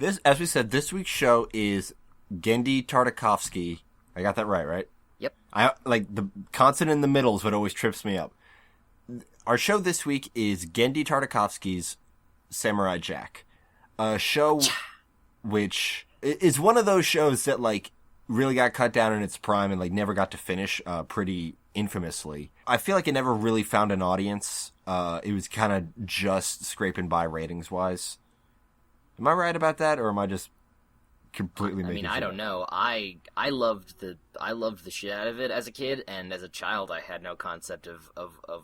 As we said, this week's show is Gendy Tartakovsky. I got that right? Yep. I like the consonant in the middle is what always trips me up. Our show this week is Gendy Tartakovsky's Samurai Jack, a show which is one of those shows that like really got cut down in its prime and like never got to finish pretty infamously. I feel like it never really found an audience. It was kind of just scraping by ratings wise. Am I right about that, or am I just completely making I don't know. I loved the shit out of it as a kid, and as a child I had no concept of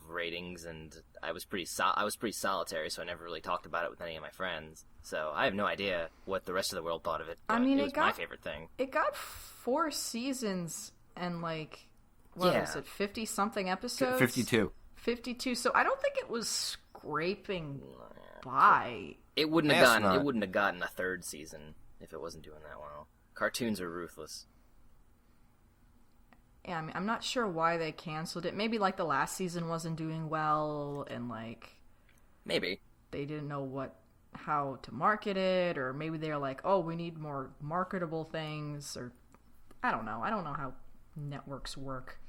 ratings, and I was pretty solitary, so I never really talked about it with any of my friends. So I have no idea what the rest of the world thought of it. But it was my favorite thing. It got 4 seasons and like was it 50-something episodes? 52. 52. So I don't think it was scraping by. It wouldn't have gotten a 3rd season if it wasn't doing that well. Cartoons are ruthless. Yeah, I mean, I'm not sure why they canceled it. Maybe like the last season wasn't doing well, and like maybe they didn't know how to market it, or maybe they're like, oh, we need more marketable things, or I don't know. I don't know how networks work.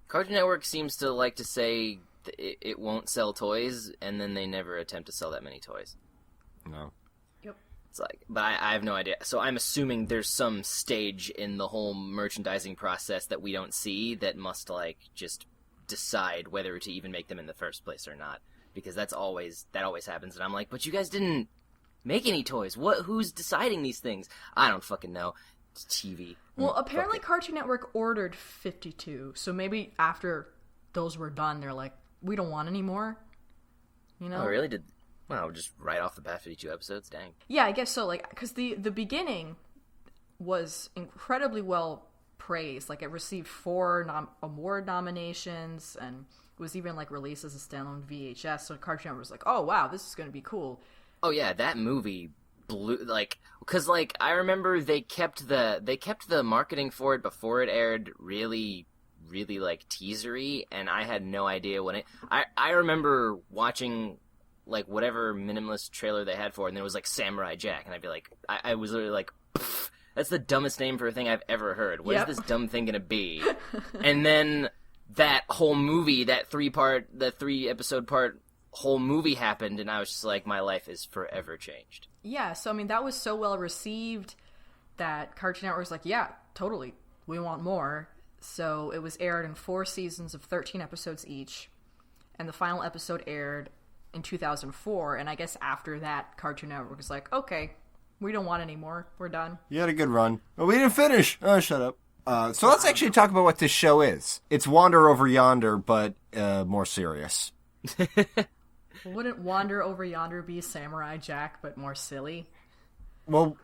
Cartoon Network seems to like to say it won't sell toys, and then they never attempt to sell that many toys. No. Yep. It's like, but I have no idea. So I'm assuming there's some stage in the whole merchandising process that we don't see that must like just decide whether to even make them in the first place or not, because that always happens. And I'm like, but you guys didn't make any toys. Who's deciding these things? I don't fucking know. It's TV. Well, apparently Cartoon Network ordered 52, so maybe after those were done, they're like, we don't want any more. You know? Oh, really? Wow, just right off the bat, 52 episodes? Dang. Yeah, I guess so. Like, because the beginning was incredibly well praised. Like, it received 4 award nominations, and it was even like released as a standalone VHS. So Cartoon Network was like, "Oh wow, this is going to be cool." Oh yeah, that movie blew, like, because like I remember they kept the marketing for it before it aired really like teasery, and I had no idea when I remember watching like whatever minimalist trailer they had for it, and there was like Samurai Jack, and I'd be like, I was literally like, that's the dumbest name for a thing I've ever heard. What is this dumb thing gonna be? And then that whole movie, the 3-episode part whole movie happened, and I was just like, my life is forever changed. Yeah, so I mean, that was so well received that Cartoon Network was like, yeah, totally, we want more. So it was aired in 4 seasons of 13 episodes each, and the final episode aired in 2004, and I guess after that, Cartoon Network was like, okay, we don't want any more, we're done. You had a good run. But we didn't finish. Oh, shut up. So let's actually talk about what this show is. It's Wander Over Yonder, but more serious. Wouldn't Wander Over Yonder be Samurai Jack, but more silly? Well,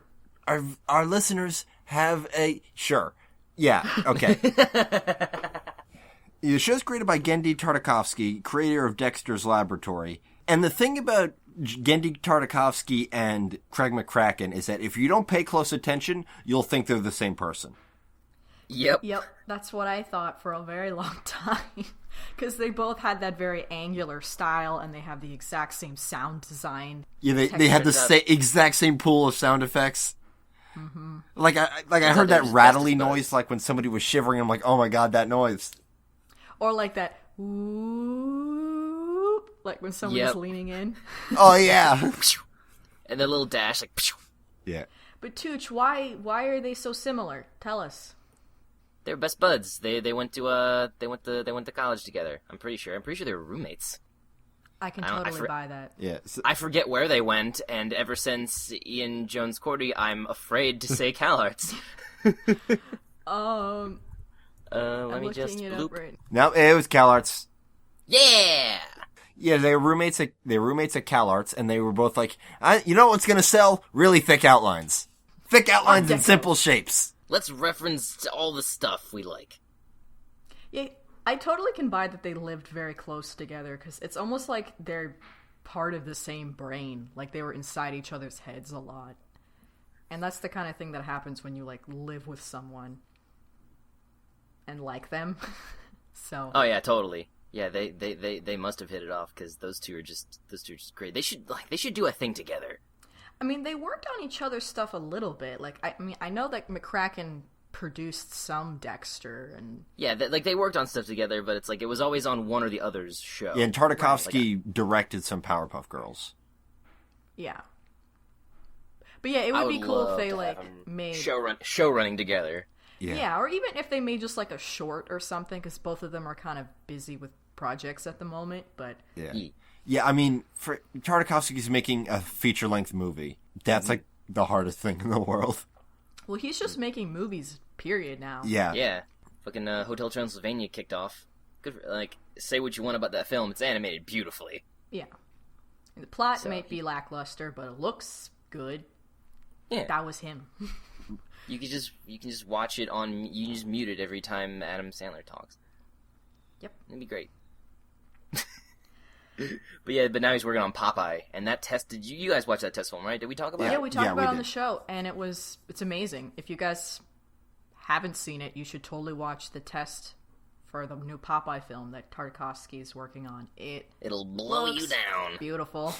our listeners have a... Sure. Yeah, okay. The show's created by Gendy Tartakovsky, creator of Dexter's Laboratory. And the thing about Gendy Tartakovsky and Craig McCracken is that if you don't pay close attention, you'll think they're the same person. Yep, that's what I thought for a very long time. Because they both had that very angular style, and they have the exact same sound design. Yeah, they had the exact same pool of sound effects. Mm-hmm. Like I heard that rattly noise, like when somebody was shivering. I'm like, oh my god, that noise. Or like that whoop, like when someone's leaning in. Oh yeah. And the little dash, like. Yeah. But Tooch, why are they so similar? Tell us. They're best buds. They went to college together. I'm pretty sure they were roommates. I can totally buy that. Yeah. I forget where they went, and ever since Ian Jones Cordy, I'm afraid to say CalArts. Let me just bloop. Right. No, it was CalArts. Yeah. Yeah, they were roommates at CalArts, and they were both like, you know what's gonna sell? Really thick outlines. Thick outlines and simple shapes. Let's reference all the stuff we like. Yeah, I totally can buy that they lived very close together, because it's almost like they're part of the same brain. Like, they were inside each other's heads a lot. And that's the kind of thing that happens when you, like, live with someone and like them. So. Oh, yeah, totally. Yeah, they must have hit it off, because those two are just great. They should do a thing together. I mean, they worked on each other's stuff a little bit. Like, I mean, I know that McCracken produced some Dexter and Yeah, they worked on stuff together, but it's like it was always on one or the other's show. Yeah, and Tartakovsky directed some Powerpuff Girls. yeah. But yeah, it would be cool if they made show running together. Yeah, or even if they made just like a short or something, because both of them are kind of busy with projects at the moment. But yeah. I mean, for Tartakovsky's making a feature-length movie. That's like the hardest thing in the world. Well, he's just making movies, period. Now. Yeah. Fucking Hotel Transylvania kicked off. Good. Say what you want about that film. It's animated beautifully. Yeah. And the plot might be lackluster, but it looks good. Yeah. That was him. You can just watch it on. You can just mute it every time Adam Sandler talks. Yep, it'd be great. But now he's working on Popeye, and that test. Did you guys watch that test film? Right? Did we talk about it? Yeah, we talked about it on the show, and it's amazing. If you guys haven't seen it, you should totally watch the test for the new Popeye film that Tartakovsky is working on. It'll blow you down. Beautiful.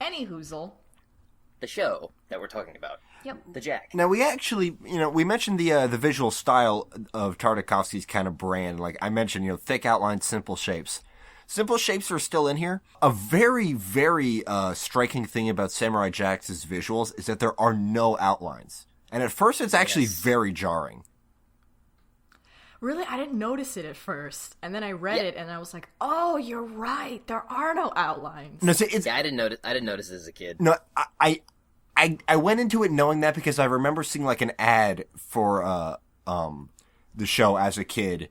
Any hoozle. The show that we're talking about. Yep. The Jack. Now, we actually, we mentioned the visual style of Tartakovsky's kind of brand. Like I mentioned, thick outlines, simple shapes. Simple shapes are still in here. A very, very striking thing about Samurai Jack's visuals is that there are no outlines. And at first, it's actually very jarring. Really? I didn't notice it at first. And then I read it, and I was like, oh, you're right. There are no outlines. No, I didn't notice it as a kid. No, I went into it knowing that because I remember seeing like an ad for the show as a kid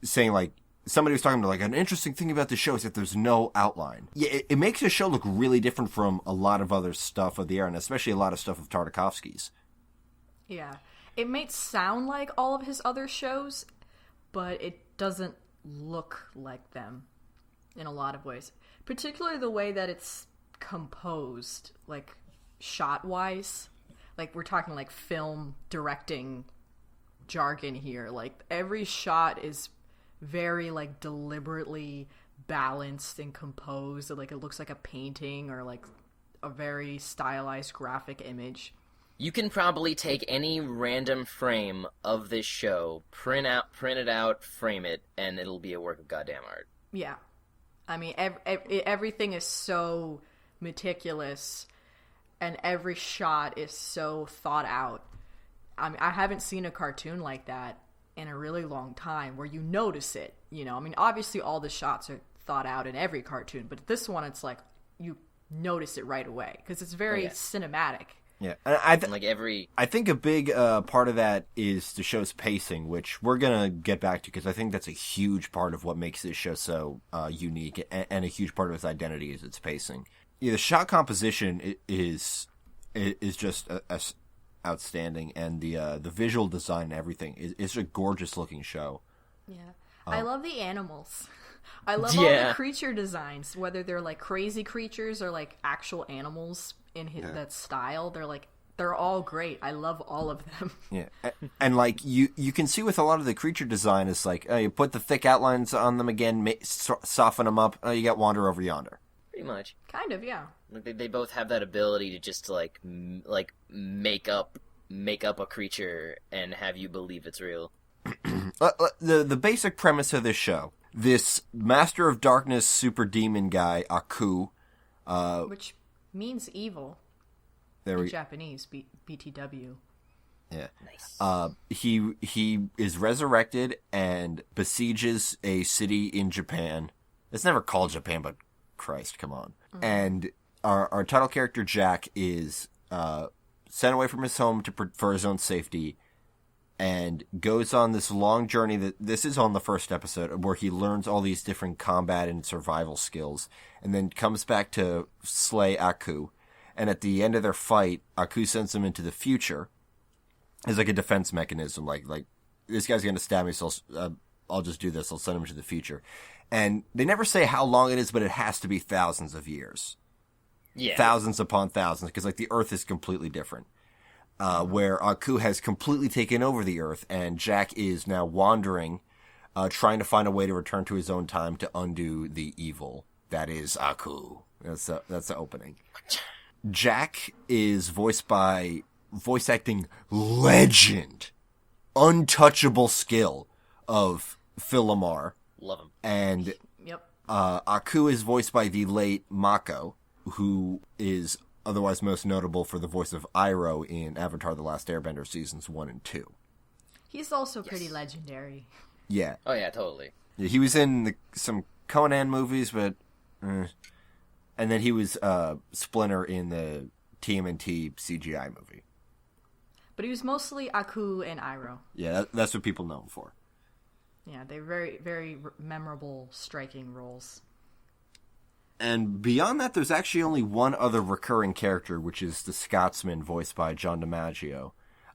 saying like somebody was talking about like an interesting thing about the show is that there's no outline. Yeah, it makes the show look really different from a lot of other stuff of the era, and especially a lot of stuff of Tartakovsky's. Yeah. It might sound like all of his other shows, but it doesn't look like them in a lot of ways. Particularly the way that it's composed, like shot-wise. Like, we're talking like film directing jargon here. Like, every shot is very like deliberately balanced and composed. Like, it looks like a painting or like a very stylized graphic image. You can probably take any random frame of this show, print it out, frame it, and it'll be a work of goddamn art. Yeah. I mean, everything is so meticulous, and every shot is so thought out. I mean, I haven't seen a cartoon like that in a really long time, where you notice it, I mean, obviously all the shots are thought out in every cartoon, but this one, it's like, you notice it right away, because it's very cinematic. Yeah, I think a big part of that is the show's pacing, which we're gonna get back to because I think that's a huge part of what makes this show so unique, and a huge part of its identity is its pacing. Yeah, the shot composition is just outstanding, and the visual design and everything is a gorgeous looking show. Yeah, I love the animals. I love all the creature designs, whether they're like crazy creatures or like actual animals in that style. They're all great. I love all of them. Yeah, and like you can see with a lot of the creature design, it's like you put the thick outlines on them again, soften them up. You got Wander Over Yonder. Pretty much. Kind of, yeah. Like they both have that ability to just like make up a creature and have you believe it's real. The basic premise of this show: this Master of Darkness super demon guy, Aku, which means evil in Japanese, BTW. Yeah. Nice. He is resurrected and besieges a city in Japan. It's never called Japan, but Christ, come on. Mm-hmm. And our title character, Jack, is sent away from his home for his own safety, and goes on this long journey this is on the first episode, where he learns all these different combat and survival skills, and then comes back to slay Aku. And at the end of their fight, Aku sends him into the future as like a defense mechanism. Like this guy's going to stab me, so I'll just do this. I'll send him to the future. And they never say how long it is, but it has to be thousands of years. Yeah. Thousands upon thousands, because like the Earth is completely different. Where Aku has completely taken over the Earth, and Jack is now wandering, trying to find a way to return to his own time to undo the evil that is Aku. That's the opening. Jack is voiced by voice acting legend, untouchable skill of Phil Lamar. Love him. And Yep. Aku is voiced by the late Mako, who is otherwise most notable for the voice of Iroh in Avatar: The Last Airbender seasons 1 and 2. He's also pretty legendary. Yeah. Oh yeah, totally. Yeah, he was in some Conan movies, but... and then he was Splinter in the TMNT CGI movie. But he was mostly Aku and Iroh. Yeah, that's what people know him for. Yeah, they're very, very memorable, striking roles. And beyond that, there's actually only one other recurring character, which is the Scotsman, voiced by John DiMaggio.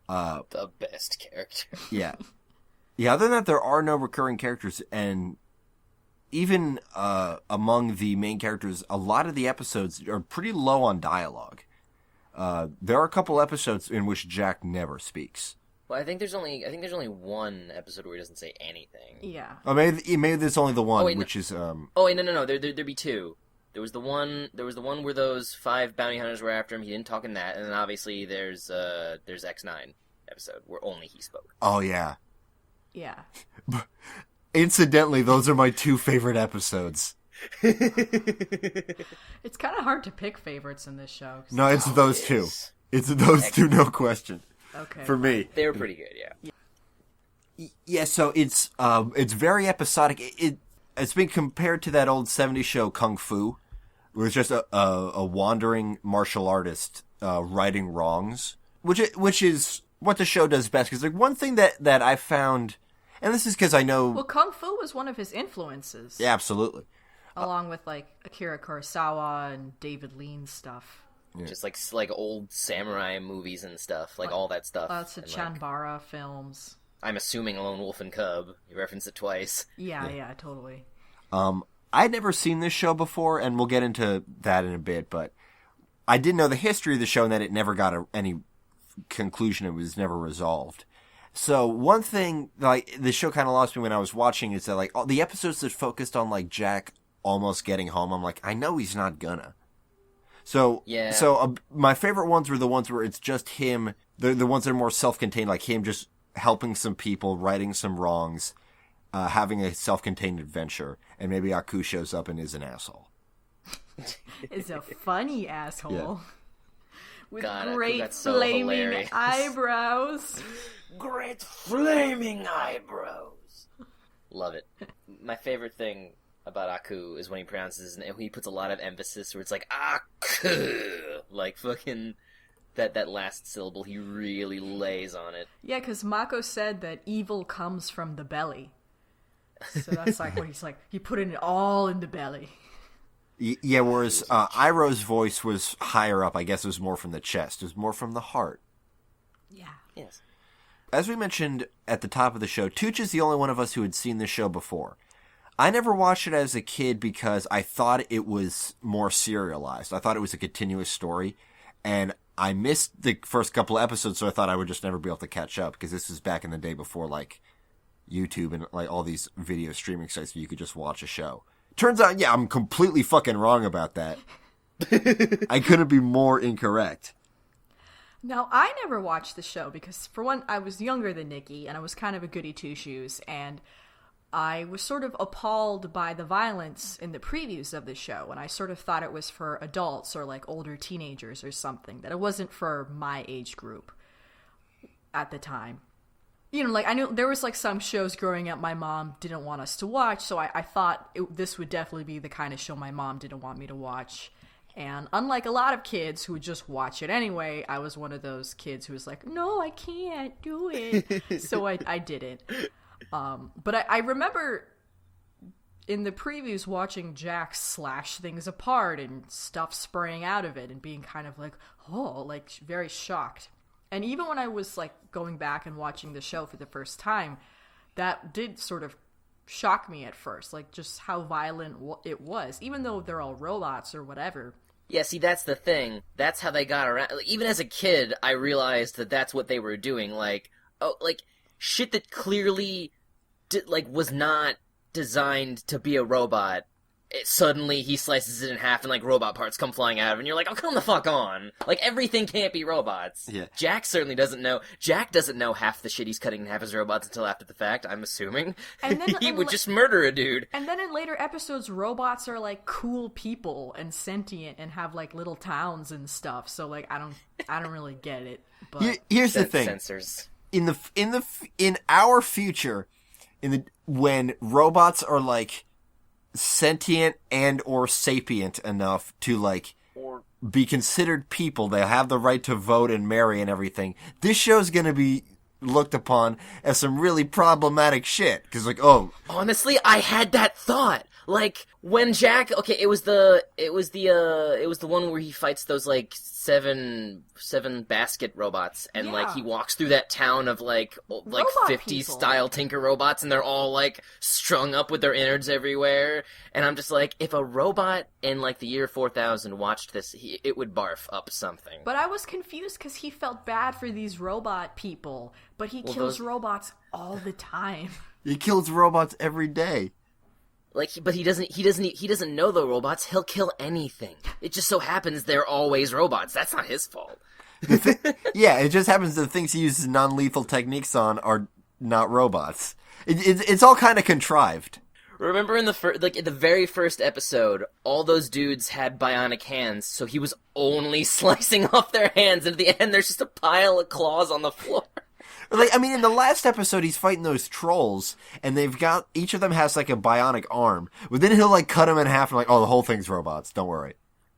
The best character. Yeah. Yeah, other than that, there are no recurring characters, and even among the main characters, a lot of the episodes are pretty low on dialogue. There are a couple episodes in which Jack never speaks. Well, I think there's only one episode where he doesn't say anything. Yeah. Oh, maybe there's only the one, which is Oh wait, no. There'd be two. There was the one where those 5 bounty hunters were after him. He didn't talk in that, and then obviously there's X9 episode where only he spoke. Oh yeah. Yeah. Incidentally, those are my 2 favorite episodes. It's kind of hard to pick favorites in this show. No, it's those two. It's those two, no question. Okay. For me, they were pretty good. Yeah. Yeah. So it's very episodic. It's been compared to that old '70s show Kung Fu, where it's just a wandering martial artist righting wrongs, which is what the show does best. Because like one thing that I found. And this is because I know... Well, Kung Fu was one of his influences. Yeah, absolutely. Along with, like, Akira Kurosawa and David Lean's stuff. Yeah. Just, like old samurai movies and stuff. Like, all that stuff. Lots of Chanbara films. I'm assuming Lone Wolf and Cub. You referenced it twice. Yeah, totally. I'd never seen this show before, and we'll get into that in a bit, but I didn't know the history of the show and that it never got any conclusion. It was never resolved. So one thing, like, the show kind of lost me when I was watching is that, like, all the episodes that focused on, like, Jack almost getting home, I'm like, I know he's not gonna. So, yeah. So my favorite ones were the ones where it's just him, the ones that are more self-contained, like him just helping some people, righting some wrongs, having a self-contained adventure, and maybe Aku shows up and is an asshole. Is a funny asshole. Yeah. With God, great so flaming hilarious. eyebrows. Great flaming eyebrows. Love it. My favorite thing about Aku is when he pronounces and he puts a lot of emphasis where it's like Aku, like fucking that last syllable. He really lays on it. Yeah, because Mako said that evil comes from the belly. So that's like what he's like. He put it all in the belly. Yeah, whereas Iroh's voice was higher up. I guess it was more from the chest. It was more from the heart. Yeah. Yes. As we mentioned at the top of the show, Tooch is the only one of us who had seen this show before. I never watched it as a kid because I thought it was more serialized. I thought it was a continuous story, and I missed the first couple of episodes, so I thought I would just never be able to catch up, because this was back in the day before, like, YouTube and, like, all these video streaming sites where you could just watch a show. Turns out, yeah, I'm completely fucking wrong about that. I couldn't be more incorrect. Now, I never watched the show because, for one, I was younger than Nikki, and I was kind of a goody two-shoes, and I was sort of appalled by the violence in the previews of the show, and I sort of thought it was for adults or, like, older teenagers or something, that it wasn't for my age group at the time. You know, like, I knew there was, like, some shows growing up my mom didn't want us to watch, so I thought this would definitely be the kind of show my mom didn't want me to watch. And unlike a lot of kids who would just watch it anyway, I was one of those kids who was like, no, I can't do it. So I didn't. But I remember in the previews watching Jack slash things apart and stuff spraying out of it and being kind of like, oh, like very shocked. And even when I was like going back and watching the show for the first time, that did sort of shock me at first, like just how violent it was, even though they're all robots or whatever. Yeah, see, that's the thing. That's how they got around. Like, even as a kid, I realized that that's what they were doing. Like, oh, like shit that clearly, was not designed to be a robot. suddenly he slices it in half and, like, robot parts come flying out of it, and you're like, oh, come the fuck on. Like, everything can't be robots. Yeah. Jack certainly doesn't know. Jack doesn't know half the shit he's cutting in half as robots until after the fact, I'm assuming. And then, he would just murder a dude. And then in later episodes, robots are, like, cool people and sentient and have, like, little towns and stuff. So, like, I don't really get it. But Here's the thing. Sensors. In our future, when robots are, like, sentient and or sapient enough to, like, be considered people, they have the right to vote and marry and everything, this show's gonna be looked upon as some really problematic shit. Because, like, oh... Honestly, I had that thought. Like, when Jack... Okay, it was the one where he fights those, like, seven basket robots, and, like, he walks through that town of, like 50s style Tinker robots, and they're all, like, strung up with their innards everywhere, and I'm just like, if a robot in, like, the year 4000 watched this, it would barf up something. But I was confused because he felt bad for these robot people, but he kills robots all the time. He kills robots every day. Like, but he doesn't know the robots. He'll kill anything. It just so happens they're always robots. That's not his fault. Yeah, it just happens the things he uses non-lethal techniques on are not robots. It's all kind of contrived. Remember in the very first episode, all those dudes had bionic hands, so he was only slicing off their hands, and at the end there's just a pile of claws on the floor. Like, I mean, in the last episode, he's fighting those trolls, and each of them has, like, a bionic arm. But then he'll, like, cut them in half and, like, oh, the whole thing's robots. Don't worry.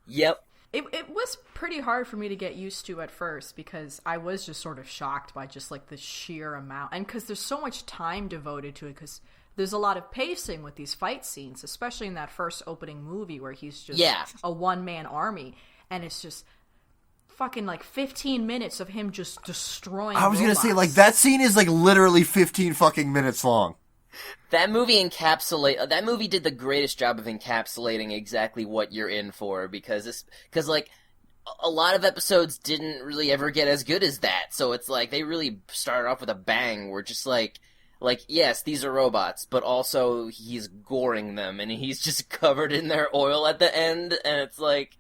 Yep. It was pretty hard for me to get used to at first, because I was just sort of shocked by just, like, the sheer amount. And because there's so much time devoted to it, because there's a lot of pacing with these fight scenes, especially in that first opening movie where he's just a one-man army. And it's just... fucking, like, 15 minutes of him just destroying robots. Gonna say, like, that scene is, like, literally 15 fucking minutes long. That movie did the greatest job of encapsulating exactly what you're in for, because like, a lot of episodes didn't really ever get as good as that, so it's like, they really started off with a bang, where just like, yes, these are robots, but also he's goring them, and he's just covered in their oil at the end, and it's like...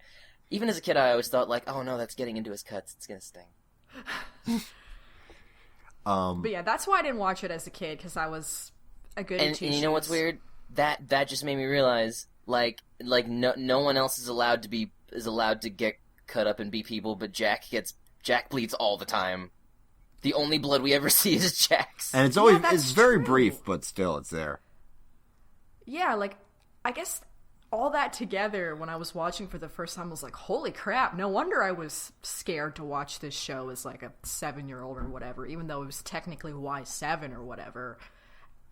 Even as a kid, I always thought, like, oh no, that's getting into his cuts. It's gonna sting. But yeah, that's why I didn't watch it as a kid, because I was a good and you know what's weird? That just made me realize, like no one else is allowed to get cut up and be people, but Jack bleeds all the time. The only blood we ever see is Jack's. And it's very brief, but still, it's there. Yeah, like, I guess... all that together, when I was watching for the first time, I was like, holy crap, no wonder I was scared to watch this show as, like, a 7-year-old or whatever, even though it was technically Y7 or whatever.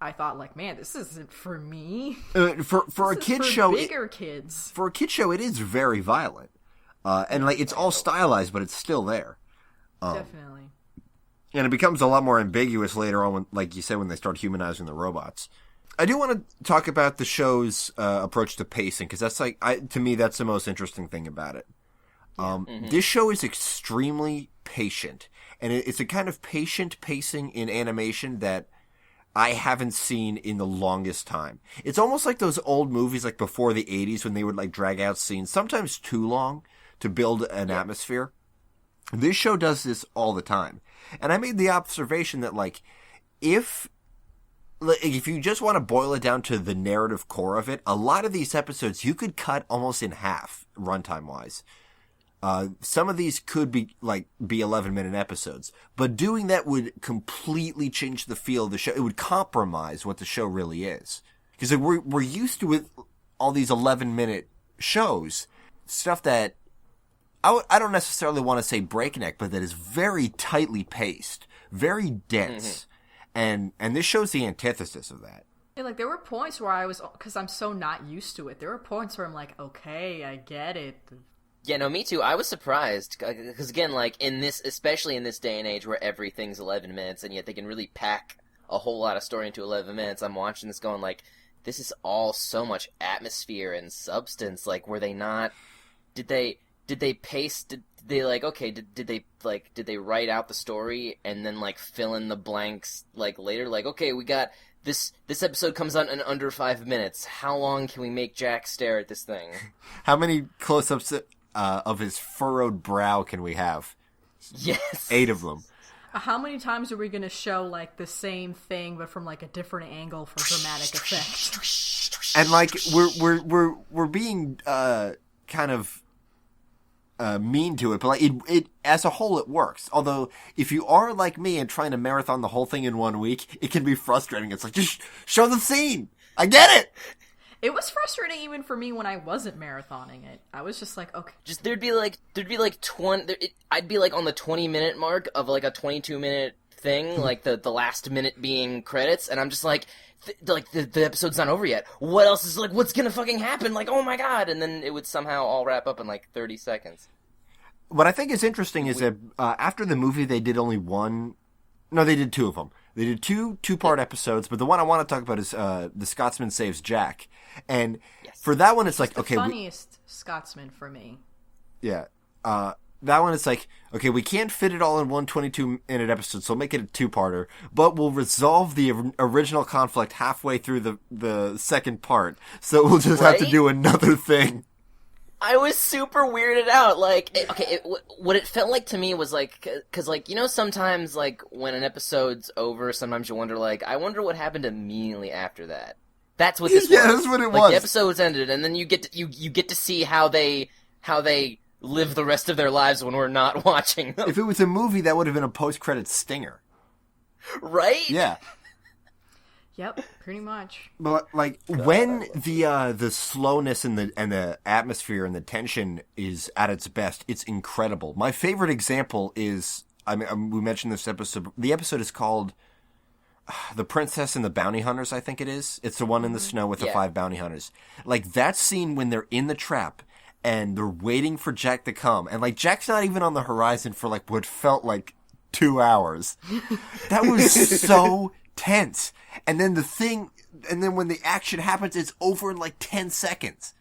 I thought, like, man, this isn't for me. For a kid show... bigger kids. For a kid show, it is very violent. And, like, it's all stylized, but it's still there. Definitely. And it becomes a lot more ambiguous later on, when, like you said, when they start humanizing the robots. I do want to talk about the show's approach to pacing, because that's to me, that's the most interesting thing about it. This show is extremely patient, and it's a kind of patient pacing in animation that I haven't seen in the longest time. It's almost like those old movies, like before the 80s, when they would, like, drag out scenes, sometimes too long, to build an atmosphere. This show does this all the time. And I made the observation that, like, if you just want to boil it down to the narrative core of it, a lot of these episodes you could cut almost in half, runtime-wise. Some of these could be 11-minute episodes, but doing that would completely change the feel of the show. It would compromise what the show really is. Because we're used to with all these 11-minute shows, stuff that I don't necessarily want to say breakneck, but that is very tightly paced, very dense. And this shows the antithesis of that. Yeah, like, there were points where I was, because I'm so not used to it, there were points where I'm like, okay, I get it. Yeah, no, me too. I was surprised, because again, like, especially in this day and age where everything's 11 minutes, and yet they can really pack a whole lot of story into 11 minutes, I'm watching this going, like, this is all so much atmosphere and substance. Like, were they not, did they pace, did they, like, okay, did they write out the story and then, like, fill in the blanks, like, later? Like, okay, we got this episode comes out in under 5 minutes. How long can we make Jack stare at this thing? How many close-ups of his furrowed brow can we have? Yes. 8 of them. How many times are we going to show, like, the same thing, but from, like, a different angle for dramatic effect? And, like, we're being, kind of, mean to it, but, like, it as a whole, it works. Although, if you are like me and trying to marathon the whole thing in 1 week, it can be frustrating. It's like, just show the scene! I get it! It was frustrating even for me when I wasn't marathoning it. I was just like, okay. Just there'd be like 20. I'd be like on the 20-minute mark of like a 22-minute thing, like the last minute being credits, and I'm just like, the episode's not over yet. What else is like? What's gonna fucking happen? Like, oh my god! And then it would somehow all wrap up in like 30 seconds. What I think is interesting is that after the movie, they did only one. No, they did 2 of them. They did two-part episodes, but the one I want to talk about is The Scotsman Saves Jack. And for that one, it's like, the okay... funniest Scotsman for me. Yeah. That one, it's like, okay, we can't fit it all in one 22-minute episode, so we'll make it a 2-parter, but we'll resolve the original conflict halfway through the second part, so we'll just have to do another thing. I was super weirded out. Like, what it felt like to me was like, because like, you know, sometimes like when an episode's over, sometimes you wonder like, I wonder what happened immediately after that. That's what this was. Yeah, that's what it was. The episode's ended, and then you get to see how they live the rest of their lives when we're not watching them. If it was a movie, that would have been a post-credit stinger. Right? Yeah. Yep, pretty much. But like when the slowness and the atmosphere and the tension is at its best, it's incredible. My favorite example is, I mean, we mentioned this episode. The episode is called The Princess and the Bounty Hunters, I think it is. It's the one in the snow with the 5 bounty hunters. Like that scene when they're in the trap and they're waiting for Jack to come, and like Jack's not even on the horizon for like what felt like 2 hours. That was so tense. And then when the action happens, it's over in like 10 seconds.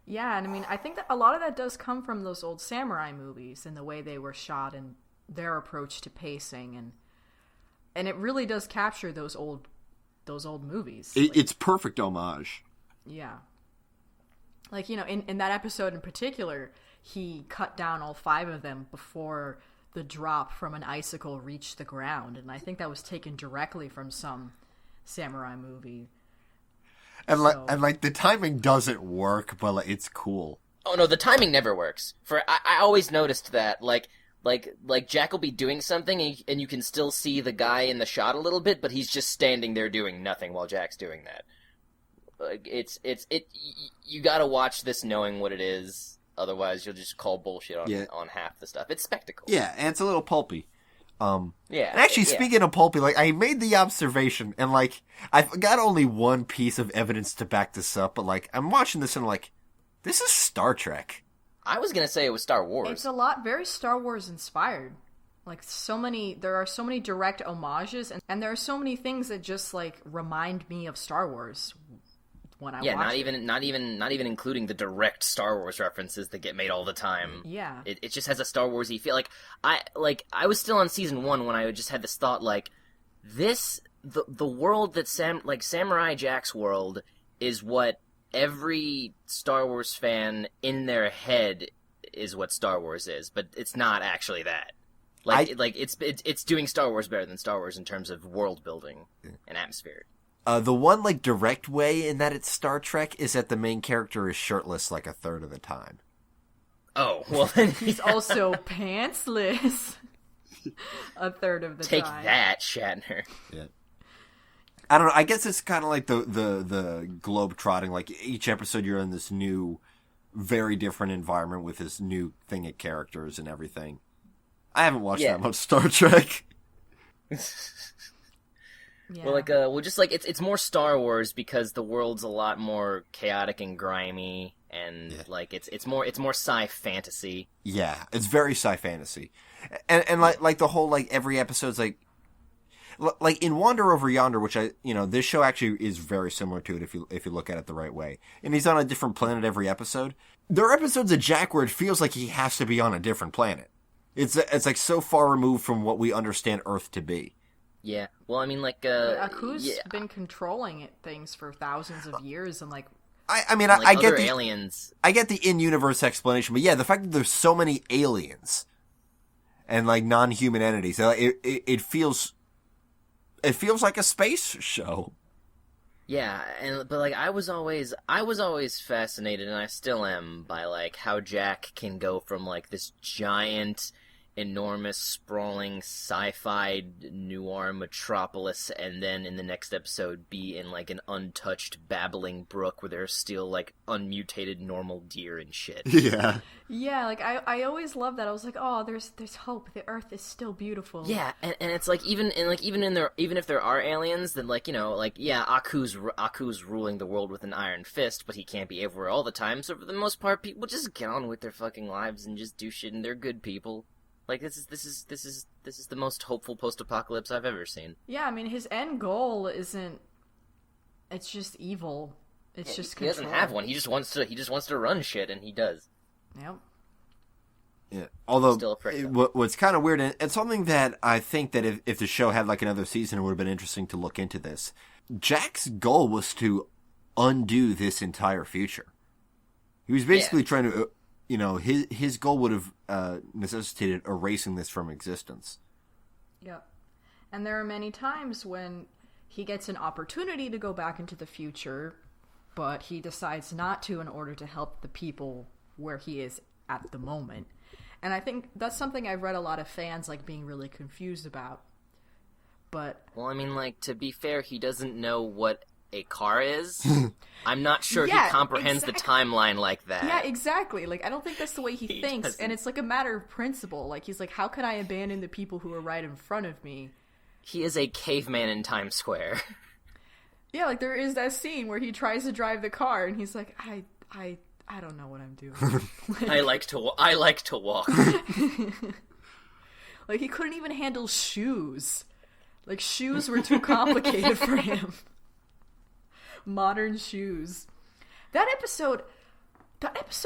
Yeah, and I mean, I think that a lot of that does come from those old samurai movies and the way they were shot and their approach to pacing, and it really does capture those old movies. It's perfect homage. Yeah. Like, you know, in that episode in particular, he cut down all 5 of them before the drop from an icicle reached the ground, and I think that was taken directly from some samurai movie. And like the timing doesn't work, but like, it's cool. Oh no, the timing never works. I always noticed that like Jack will be doing something and you can still see the guy in the shot a little bit, but he's just standing there doing nothing while Jack's doing that. Like you gotta watch this knowing what it is. Otherwise, you'll just call bullshit on half the stuff. It's spectacle. Yeah, and it's a little pulpy. Yeah. And actually, speaking of pulpy, like, I made the observation, and, like, I've got only one piece of evidence to back this up, but, like, I'm watching this and I'm like, this is Star Trek. I was gonna say it was Star Wars. It's a lot, very Star Wars inspired. Like, there are so many direct homages, and there are so many things that just, like, remind me of Star Wars. When I watch not even including the direct Star Wars references that get made all the time. Yeah, it just has a Star Warsy feel. I was still on season 1 when I just had this thought like, the world that Samurai Jack's world is what every Star Wars fan in their head is what Star Wars is, but it's not actually that. It's doing Star Wars better than Star Wars in terms of world building and atmosphere. The one, like, direct way in that it's Star Trek is that the main character is shirtless, like, a third of the time. Oh, well then... He's also pantsless a third of the time. Take that, Shatner. Yeah. I don't know, I guess it's kind of like the globe-trotting, like, each episode you're in this new, very different environment with this new thing of characters and everything. I haven't watched that much Star Trek. Yeah. Well, it's more Star Wars because the world's a lot more chaotic and grimy, and it's more sci fantasy. Yeah, it's very sci fantasy, and like the whole like every episode's like in Wander Over Yonder, which this show actually is very similar to it if you look at it the right way. And he's on a different planet every episode. There are episodes of Jack where it feels like he has to be on a different planet. It's like so far removed from what we understand Earth to be. Yeah. Well, I mean, like, Aku's yeah, been controlling things for thousands of years, and like, I mean, like I get other the aliens. I get the in-universe explanation, but yeah, the fact that there's so many aliens and like non-human entities, it feels like a space show. Yeah, but like I was always fascinated, and I still am, by like how Jack can go from like this giant, enormous, sprawling sci-fi noir metropolis, and then in the next episode be in like an untouched babbling brook where there's still like unmutated normal deer and shit. Yeah. yeah, like I always loved that. I was like, oh, there's hope. The Earth is still beautiful. Yeah, and it's like even if there are aliens, then like, you know, like, yeah, Aku's ruling the world with an iron fist, but he can't be everywhere all the time. So for the most part, people just get on with their fucking lives and just do shit, and they're good people. Like, this is the most hopeful post-apocalypse I've ever seen. Yeah, I mean, his end goal isn't. It's just evil. It's just control. He doesn't have one. He just wants to run shit, and he does. Yep. Yeah. Although, Still a prick, what's kind of weird, and it's something that I think that if the show had like another season, it would have been interesting to look into this. Jack's goal was to undo this entire future. He was basically trying to, you know, his goal would have necessitated erasing this from existence. Yep. And there are many times when he gets an opportunity to go back into the future, but he decides not to in order to help the people where he is at the moment. And I think that's something I've read a lot of fans like being really confused about. But well, I mean, like, to be fair, he doesn't know what a car is. I'm not sure he Yeah, comprehends the timeline like that. yeah, exactly. Like, I don't think that's the way he thinks. doesn't. And it's like a matter of principle. Like, he's like, how can I abandon the people who are right in front of me? He is a caveman in Times Square. Yeah, like there is that scene where he tries to drive the car and he's like, I don't know what I'm doing. I like to walk. Like, he couldn't even handle shoes. Like, shoes were too complicated for him. Modern shoes. That episode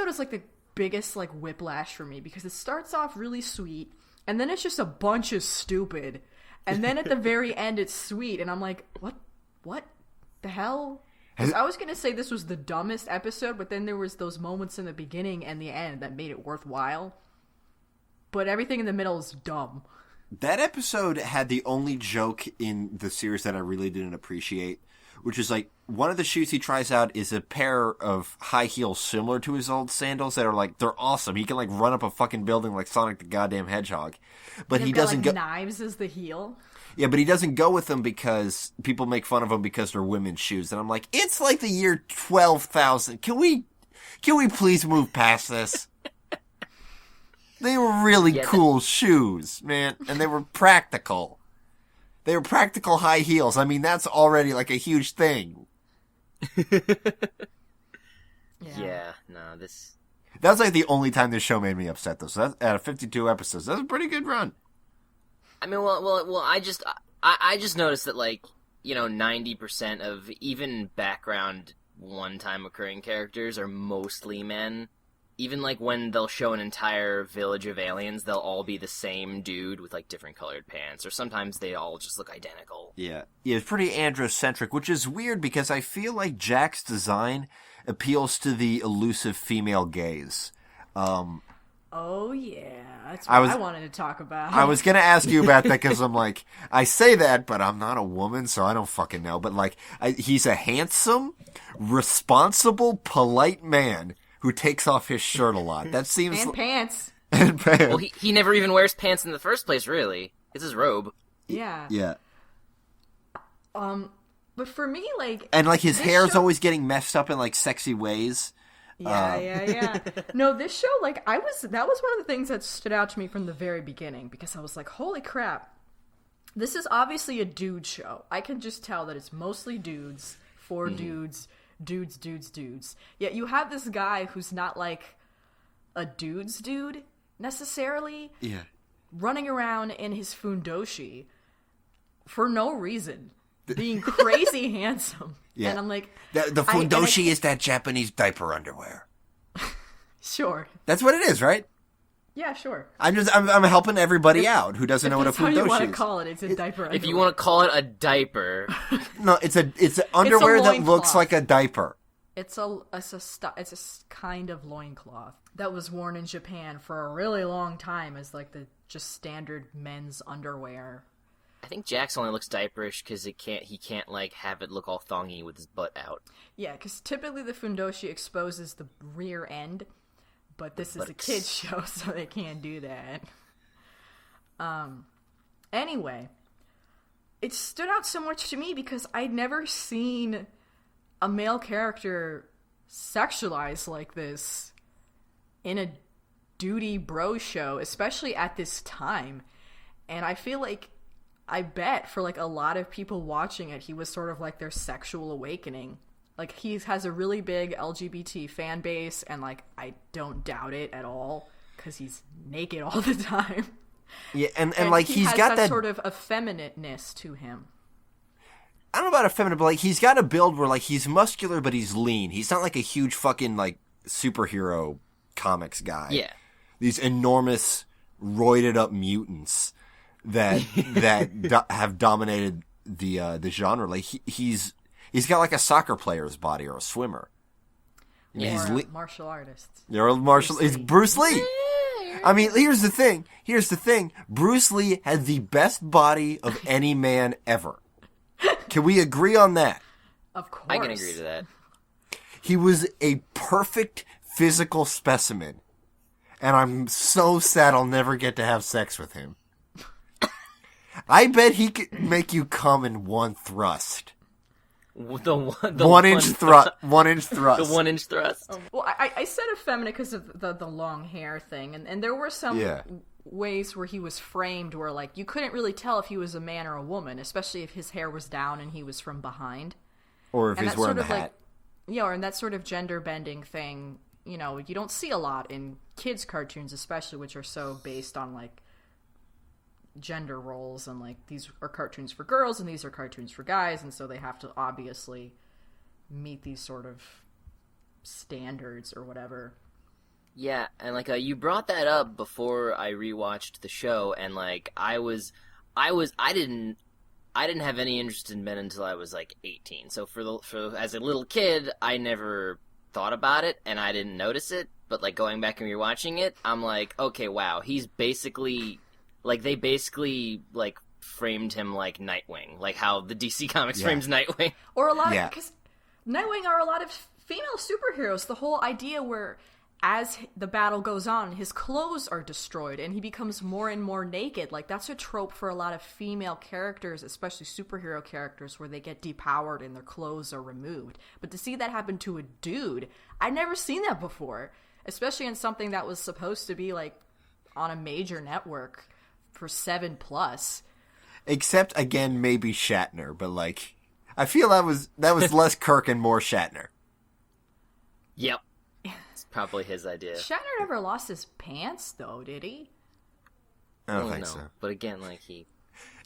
is like the biggest like whiplash for me, because it starts off really sweet and then it's just a bunch of stupid, and then at the very end it's sweet, and I'm like, what the hell? 'Cause I was gonna say this was the dumbest episode, but then there was those moments in the beginning and the end that made it worthwhile, but everything in the middle is dumb. That episode had the only joke in the series that I really didn't appreciate, which is like, one of the shoes he tries out is a pair of high heels similar to his old sandals that are like, they're awesome. He can like run up a fucking building like Sonic the goddamn Hedgehog. But he doesn't got, go. like, knives as the heel. Yeah, but he doesn't go with them because people make fun of them because they're women's shoes. And I'm like, it's like the year 12,000. Can we please move past this? They were really cool shoes, man. And they were practical. They were practical high heels. I mean, that's already like a huge thing. Yeah, no, this... That's like the only time this show made me upset, though. So that's, out of 52 episodes, that's a pretty good run. I mean, well, I just noticed that, like, you know, 90% of even background one-time occurring characters are mostly men. Even, like, when they'll show an entire village of aliens, they'll all be the same dude with, like, different colored pants. Or sometimes they all just look identical. Yeah, it's pretty androcentric, which is weird because I feel like Jack's design appeals to the elusive female gaze. Oh, yeah. That's what I wanted to talk about. I was going to ask you about that because I'm like, I say that, but I'm not a woman, so I don't fucking know. But, like, he's a handsome, responsible, polite man who takes off his shirt a lot. That seems... And pants. And pants. Well, he never even wears pants in the first place, really. It's his robe. Yeah. Yeah. But for me, like... And, like, his hair's always getting messed up in, like, sexy ways. Yeah. No, this show, like, that was one of the things that stood out to me from the very beginning, because I was like, holy crap. This is obviously a dude show. I can just tell that it's mostly dudes, for dudes, dudes. Yet you have this guy who's not, like, a dude's dude, necessarily. Yeah. Running around in his fundoshi for no reason. Being crazy handsome. Yeah. And I'm like... The fundoshi is that Japanese diaper underwear. Sure. That's what it is, right? Yeah, sure. I'm helping everybody out who doesn't know what a That's how you want fundoshi to is. call it. It's a diaper underwear. If you want to call it a diaper, No, it's an underwear that looks loincloth. like a diaper. It's a kind of loincloth that was worn in Japan for a really long time as like the just standard men's underwear. I think Jax only looks diaperish because he can't like have it look all thongy with his butt out. Yeah, because typically the fundoshi exposes the rear end, but this is a kids show, so they can't do that. Anyway, it stood out so much to me because I'd never seen a male character sexualized like this in a duty bro show, especially at this time. And I feel like, I bet for like a lot of people watching it, he was sort of like their sexual awakening. Like, he has a really big LGBT fan base, and like, I don't doubt it at all, because he's naked all the time. Yeah, and like he's has got that sort of effeminateness to him. I don't know about effeminate, but like he's got a build where like he's muscular but he's lean. He's not like a huge fucking like superhero comics guy. Yeah. These enormous roided up mutants that have dominated the genre. Like he's got like a soccer player's body or a swimmer. Yeah. He's Or martial artists. It's Bruce Lee. I mean, here's the thing. Bruce Lee had the best body of any man ever. Can we agree on that? Of course. I can agree to that. He was a perfect physical specimen. And I'm so sad I'll never get to have sex with him. I bet he could make you come in one thrust. The 1 inch thrust. 1 inch thrust. The 1 inch thrust. Well, I said effeminate because of the long hair thing, and there were some ways where he was framed where, like, you couldn't really tell if he was a man or a woman, especially if his hair was down and he was from behind. Or if he's wearing the hat. Like, yeah, or in that sort of gender bending thing, you know, you don't see a lot in kids' cartoons, especially, which are so based on, like, gender roles, and like these are cartoons for girls and these are cartoons for guys, and so they have to obviously meet these sort of standards or whatever. Yeah, and like you brought that up before I rewatched the show, and like I didn't have any interest in men until I was like 18. So for as a little kid, I never thought about it and I didn't notice it. But like going back and rewatching it, I'm like, okay, wow, he's basically like they basically like framed him like Nightwing, like how the DC Comics frames Nightwing, or a lot of because Nightwing are a lot of female superheroes. The whole idea where as the battle goes on, his clothes are destroyed and he becomes more and more naked. Like, that's a trope for a lot of female characters, especially superhero characters, where they get depowered and their clothes are removed. But to see that happen to a dude, I'd never seen that before, especially in something that was supposed to be like on a major network for 7+. Except, again, maybe Shatner, but like, I feel that was less Kirk and more Shatner. Yep. It's probably his idea. Shatner never lost his pants, though, did he? I don't think so. But again, like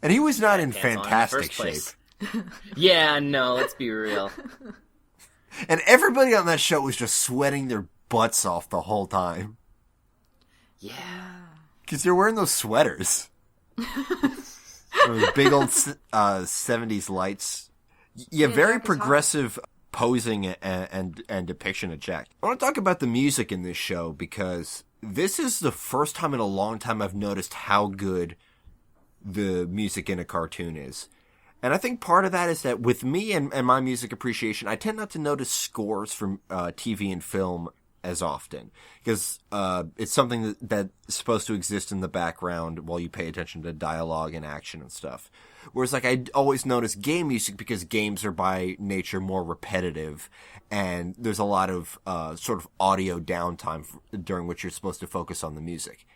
and he was not in fantastic shape. Yeah, no, let's be real. And everybody on that show was just sweating their butts off the whole time. Yeah. Because they're wearing those sweaters. Those big old 70s lights. Yeah, very progressive posing and depiction of Jack. I want to talk about the music in this show because this is the first time in a long time I've noticed how good the music in a cartoon is. And I think part of that is that with me and my music appreciation, I tend not to notice scores from TV and film as often because it's something that's supposed to exist in the background while you pay attention to dialogue and action and stuff. Whereas, like, I always notice game music because games are by nature more repetitive, and there's a lot of sort of audio downtime during which you're supposed to focus on the music.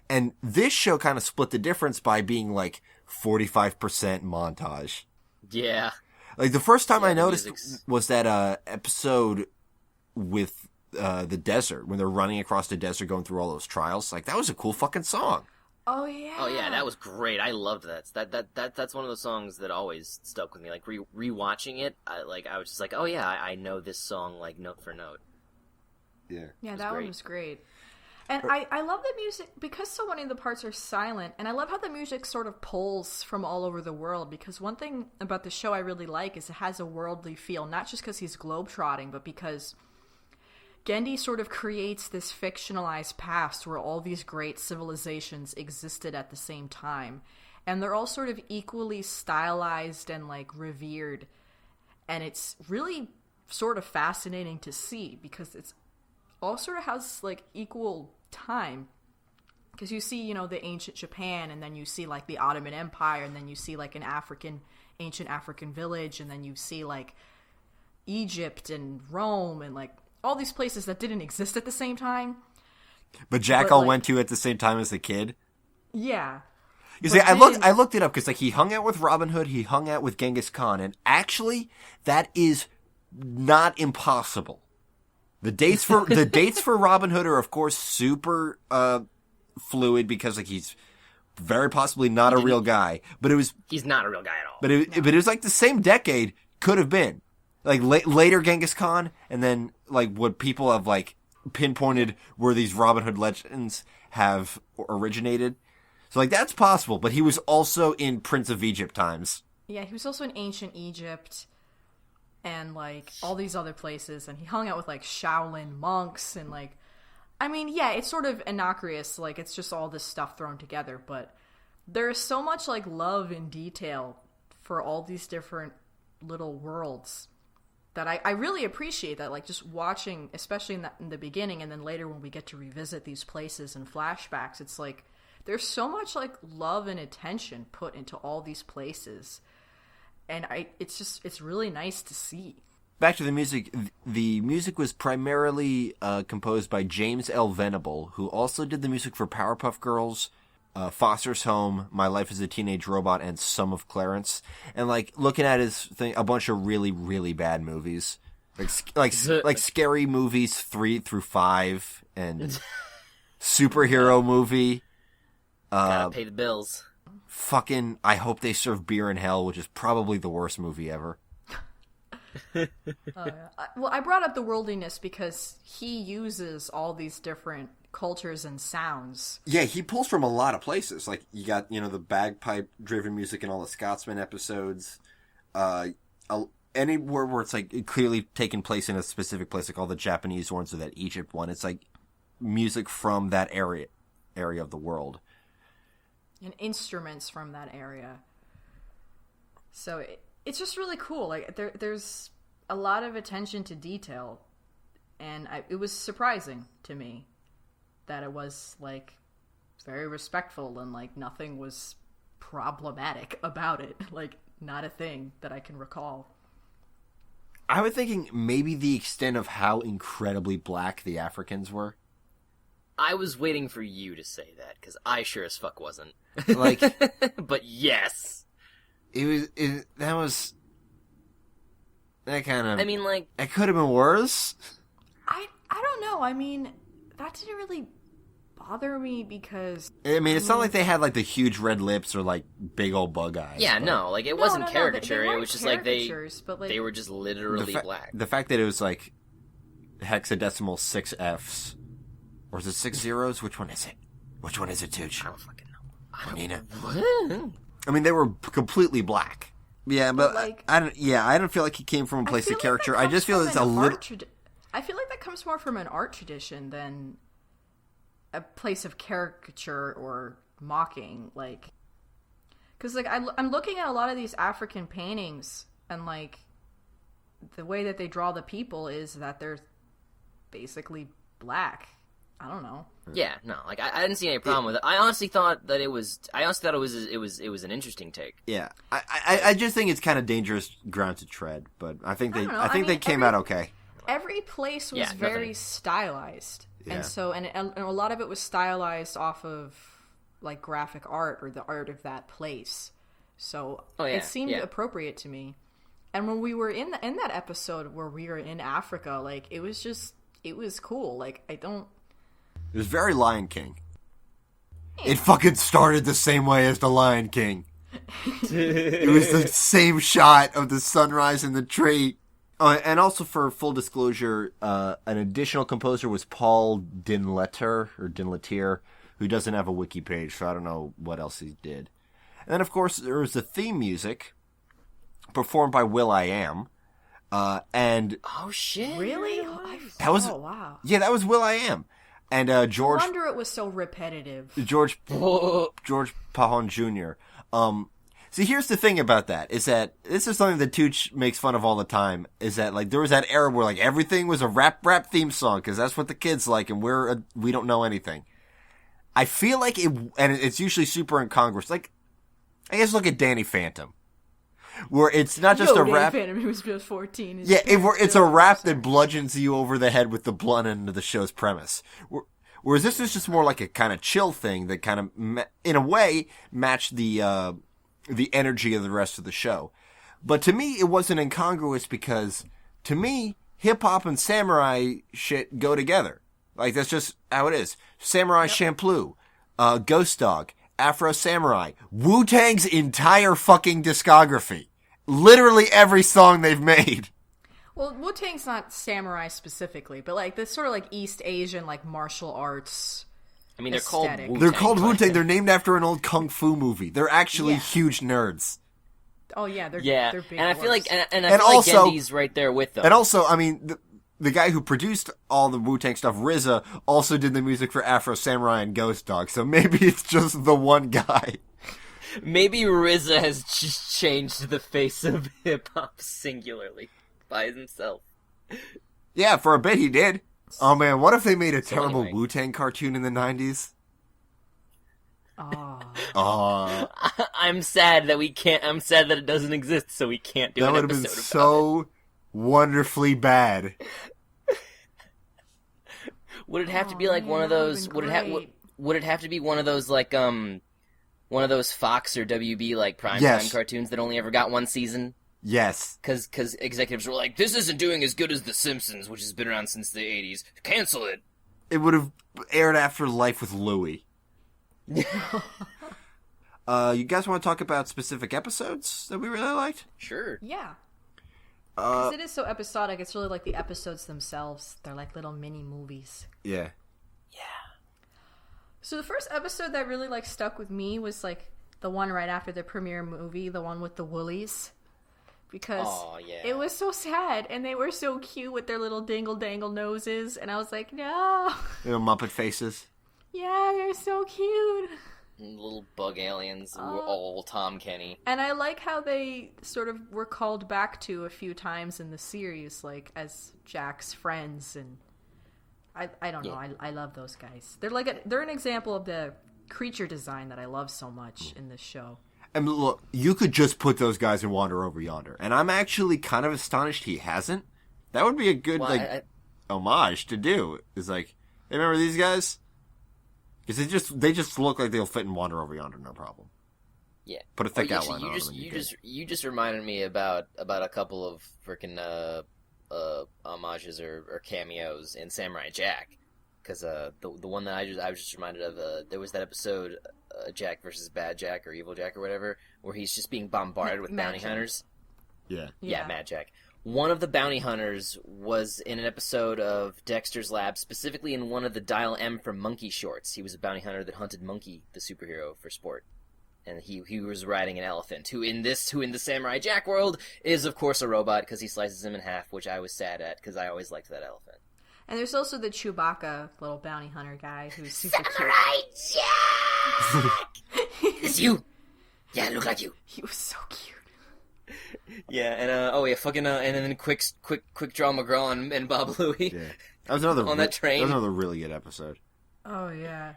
And this show kind of split the difference by being like 45% montage. Yeah. Like the first time I noticed was that episode with the desert when they're running across the desert going through all those trials. Like that was a cool fucking song. Oh yeah. Oh yeah, that was great. I loved that. That's one of those songs that always stuck with me. Like rewatching it, I was just like, oh yeah, I know this song like note for note. Yeah. Yeah, that one was great. And I love the music because so many of the parts are silent, and I love how the music sort of pulls from all over the world, because one thing about the show I really like is it has a worldly feel, not just because he's globetrotting, but because Gendy sort of creates this fictionalized past where all these great civilizations existed at the same time, and they're all sort of equally stylized and, like, revered, and it's really sort of fascinating to see because it's all sort of has, like, equal time, because you see, you know, the ancient Japan, and then you see, like, the Ottoman Empire, and then you see, like, ancient African village, and then you see, like, Egypt and Rome, and, like, all these places that didn't exist at the same time. But Jack went to at the same time as the kid? Yeah. You see, I looked it up, because, like, he hung out with Robin Hood, he hung out with Genghis Khan, and actually, that is not impossible. The dates for Robin Hood are, of course, super fluid because, like, he's very possibly not a real guy. But he's not a real guy at all. But it was like the same decade could have been, like, later Genghis Khan, and then, like, what people have, like, pinpointed where these Robin Hood legends have originated. So, like, that's possible. But he was also in Prince of Egypt times. Yeah, he was also in ancient Egypt. And, like, all these other places, and he hung out with, like, Shaolin monks, and, like, I mean, yeah, it's sort of innocuous, like, it's just all this stuff thrown together, but there is so much, like, love and detail for all these different little worlds that I really appreciate that, like, just watching, especially in the beginning, and then later when we get to revisit these places and flashbacks, it's like, there's so much, like, love and attention put into all these places. And it's really nice to see. Back to the music. The music was primarily composed by James L. Venable, who also did the music for Powerpuff Girls, Foster's Home, My Life as a Teenage Robot, and Some of Clarence. And, like, looking at his thing, a bunch of really, really bad movies. Like Scary Movies 3 through 5, and superhero movie. Gotta pay the bills. Fucking I Hope They Serve Beer in Hell, which is probably the worst movie ever. Yeah. Well, I brought up the worldliness because he uses all these different cultures and sounds. Yeah, he pulls from a lot of places. Like, you got, you know, the bagpipe-driven music in all the Scotsman episodes. Anywhere where it's, like, clearly taking place in a specific place, like all the Japanese ones or that Egypt one, it's, like, music from that area of the world. And instruments from that area. So it's just really cool. Like, there's a lot of attention to detail, and it was surprising to me that it was, like, very respectful, and, like, nothing was problematic about it. Like, not a thing that I can recall. I was thinking maybe the extent of how incredibly black the Africans were. I was waiting for you to say that, because I sure as fuck wasn't. Like, but yes, that kind of. I mean, like, it could have been worse. I don't know. I mean, that didn't really bother me because. I mean, it's not like they had, like, the huge red lips or, like, big old bug eyes. Yeah, no, like, it wasn't caricature. They it was just like they were just literally black. The fact that it was, like, hexadecimal 6 Fs. Or is it 6 zeros? Which one is it? Which one is it, Tooch? I don't fucking know. What? I mean, they were completely black. Yeah, but like, I don't feel like he came from a place of character. I just feel it's a little. I feel like that comes more from an art tradition than a place of caricature or mocking. Like, because, like, I'm looking at a lot of these African paintings, and, like, the way that they draw the people is that they're basically black. I don't know. Yeah, no, like, I didn't see any problem with it. I honestly thought it was an interesting take. Yeah, I just think it's kind of dangerous ground to tread, but I think they came out okay. Every place was very stylized, and so and a lot of it was stylized off of, like, graphic art or the art of that place. So it seemed appropriate to me. And when we were in that episode where we were in Africa, like, it was cool. Like, It was very Lion King. Yeah. It fucking started the same way as the Lion King. It was the same shot of the sunrise and the tree. And also for full disclosure, an additional composer was Paul Dinletier, who doesn't have a wiki page, so I don't know what else he did. And then, of course, there was the theme music performed by will.i.am. And Oh shit! Really? that was wow. Yeah, that was will.i.am. And George No wonder it was so repetitive. George Pajon Jr. See, here's the thing about that, is that this is something that Tooch makes fun of all the time, is that, like, there was that era where, like, everything was a rap theme song, because that's what the kids like, and we don't know anything. I feel like it's usually super incongruous. Like, I guess look at Danny Phantom, where it's not just a rap. Danny Phantom, he was just 14. Yeah, it's a rap that bludgeons you over the head with the blunt end of the show's premise. Whereas this is just more like a kind of chill thing that kind of, in a way, matched the energy of the rest of the show. But to me, it wasn't incongruous because, to me, hip-hop and samurai shit go together. Like, that's just how it is. Samurai Champloo, Ghost Dog, Afro Samurai, Wu-Tang's entire fucking discography. Literally every song they've made. Well, Wu-Tang's not samurai specifically, but, like, this sort of, like, East Asian, like, martial arts. I mean, they're called Aesthetic. Wu-Tang. They're called Wu-Tang. They're named after an old kung fu movie. They're actually huge nerds. Oh, yeah, they're big. And I feel like, and I And feel like also- Gendy's right there with them. And also, I mean, the guy who produced all the Wu-Tang stuff, RZA, also did the music for Afro Samurai and Ghost Dog, so maybe it's just the one guy. Maybe RZA has just changed the face of hip hop singularly by himself. Yeah, for a bit he did. Oh man, what if they made a terrible anyway. Wu-Tang cartoon in the 90s? Oh. Oh, I'm sad that we can't. I'm sad that it doesn't exist, so we can't do that an would have been episode about so wonderfully bad. it. Would it have to be like one of that would've those? been Would it have? great. Would it have to be one of those like one of those Fox or WB like primetime Yes. cartoons that only ever got one season? Yes. Because executives were like, this isn't doing as good as The Simpsons, which has been around since the 80s. Cancel it. It would have aired after Life with Louie. You guys want to talk about specific episodes that we really liked? Sure. Yeah. Because it is so episodic, it's really like the episodes themselves. They're like little mini movies. Yeah. So the first episode that really like stuck with me was like the one right after the premiere movie, the one with the Woolies. Because Aw, yeah. it was so sad, and they were so cute with their little dangle noses, and I was like, no. Little Muppet faces. Yeah, they're so cute. Little bug aliens were all Tom Kenny. And I like how they sort of were called back to a few times in the series, like as Jack's friends, and I don't know, I love those guys. They're like they're an example of the creature design that I love so much in this show. And look, you could just put those guys in Wander Over Yonder, and I'm actually kind of astonished he hasn't. That would be a good homage to do. It's like, hey, remember these guys? Because they just look like they'll fit in Wander Over Yonder, no problem. Yeah. Put a thick Well, outline on them. You just reminded me about a couple of freaking homages or cameos in Samurai Jack, because the one that I was just reminded of, there was that episode, Jack versus Bad Jack or Evil Jack or whatever, where he's just being bombarded with bounty hunters. Yeah. Yeah, Mad Jack. One of the bounty hunters was in an episode of Dexter's Lab, specifically in one of the Dial M for Monkey shorts. He was a bounty hunter that hunted Monkey, the superhero, for sport. And he was riding an elephant, who in the Samurai Jack world is, of course, a robot, because he slices him in half, which I was sad at, because I always liked that elephant. And there's also the Chewbacca little bounty hunter guy who's super Samurai Jack! It's you! Yeah, I look like you. cute. He was so cute. Yeah, and and then quick draw McGraw and Bob Louie. Yeah. That was another On that train. That was another really good episode. Oh, yeah.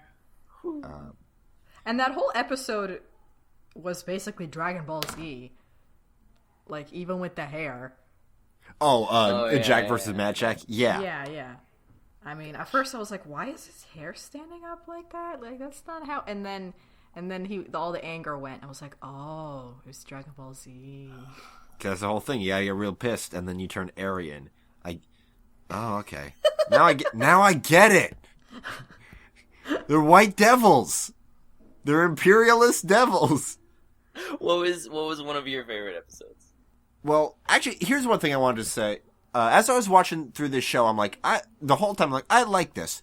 And that whole episode was basically Dragon Ball Z. Like, even with the hair. Jack versus Mad Jack? Yeah. Yeah. I mean, at first I was like, why is his hair standing up like that? Like, that's not how... And then all the anger went. I was like, oh, it was Dragon Ball Z. Because the whole thing, you get real pissed, and then you turn Aryan. Oh, okay. Now I get it. They're white devils. They're imperialist devils. What was one of your favorite episodes? Well, actually, here's one thing I wanted to say. as I was watching through this show, I'm like, the whole time, I'm like, I like this,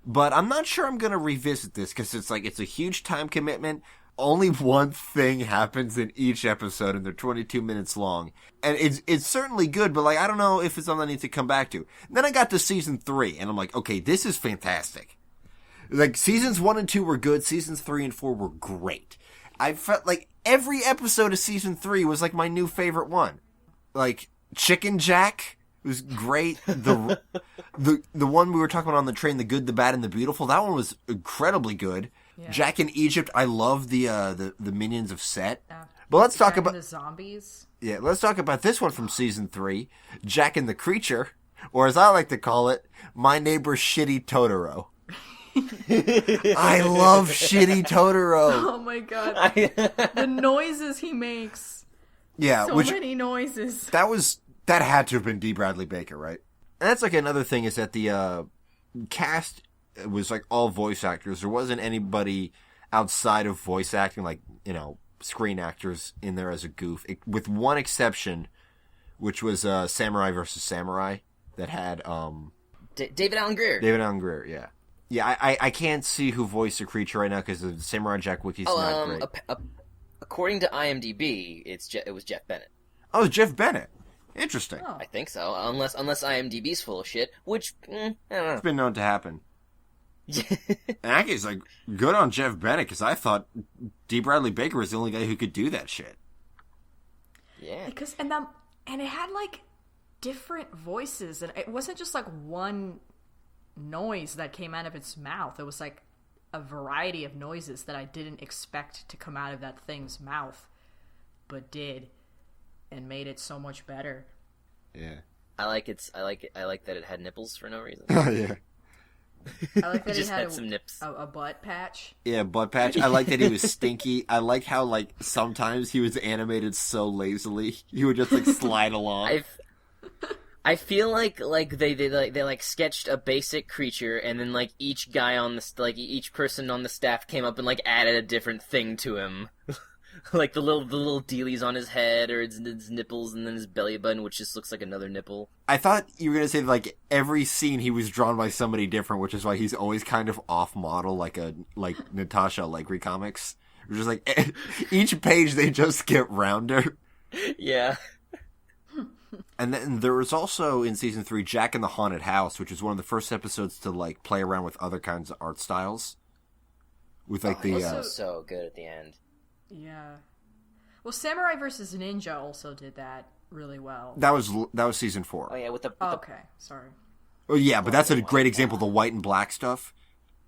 but I'm not sure I'm going to revisit this because it's like, it's a huge time commitment. Only one thing happens in each episode, and they're 22 minutes long. And it's certainly good, but like, I don't know if it's something I need to come back to. And then I got to season 3, and I'm like, okay, this is fantastic. Like, seasons 1 and 2 were good, seasons 3 and 4 were great. I felt like every episode of season 3 was like my new favorite one. Like, Chicken Jack was great. The one we were talking about on the train, The Good, the Bad, and the Beautiful, that one was incredibly good. Yeah. Jack in Egypt, I love the minions of Set. Yeah. But let's talk about the zombies. Yeah, let's talk about this one from season 3, Jack and the Creature, or as I like to call it, My Neighbor Shitty Totoro. I love Shitty Totoro. Oh my god, the noises he makes. Yeah, so many noises. That had to have been D. Bradley Baker, right? And that's like another thing is that the cast was like all voice actors. There wasn't anybody outside of voice acting, like, you know, screen actors in there as a goof, with one exception, which was Samurai vs. Samurai that had David Alan Grier. David Alan Grier, yeah. Yeah, I can't see who voiced the creature right now because the Samurai Jack wiki's not great. According to IMDb, it was Jeff Bennett. Oh, Jeff Bennett. Interesting. Oh. I think so, unless IMDb's full of shit, which I don't know. It's been known to happen. And actually, it's like, good on Jeff Bennett, because I thought D. Bradley Baker was the only guy who could do that shit. Yeah. Because and it had like different voices, and it wasn't just like one noise that came out of its mouth. It was like a variety of noises that I didn't expect to come out of that thing's mouth, but did, and made it so much better. Yeah. I like that it had nipples for no reason. Oh yeah. I like that just he had some nips. A butt patch. Yeah, butt patch. I like that he was stinky. I like how, like, sometimes he was animated so lazily. He would just, like, slide along. I feel like they sketched a basic creature, and then like each guy on the each person on the staff came up and like added a different thing to him. Like the little dealies on his head, or his nipples, and then his belly button, which just looks like another nipple. I thought you were gonna say like every scene he was drawn by somebody different, which is why he's always kind of off model, like Natasha Allegri comics. It's just like each page they just get rounder. Yeah. And then there was also in season 3 Jack in the Haunted House, which is one of the first episodes to like play around with other kinds of art styles. With like so good at the end. Yeah. Well, Samurai vs. Ninja also did that really well. That was season 4. Oh yeah, okay, sorry. Oh yeah, but that's a great example of the white and black stuff.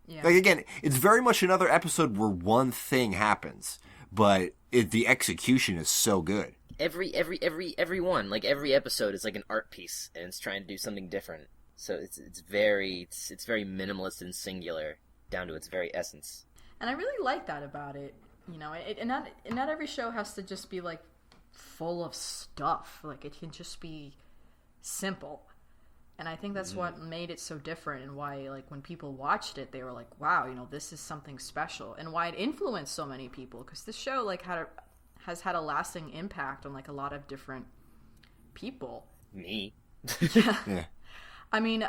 Yeah. Like again, it's very much another episode where one thing happens, but the execution is so good. Every one, like every episode is like an art piece, and it's trying to do something different. So it's very minimalist and singular down to its very essence. And I really like that about it. You know, and not every show has to just be like full of stuff. Like it can just be simple. And I think that's what made it so different, and why like when people watched it, they were like, "Wow, you know, this is something special," and why it influenced so many people. Because this show like has had a lasting impact on like a lot of different people. Me. Yeah. I mean,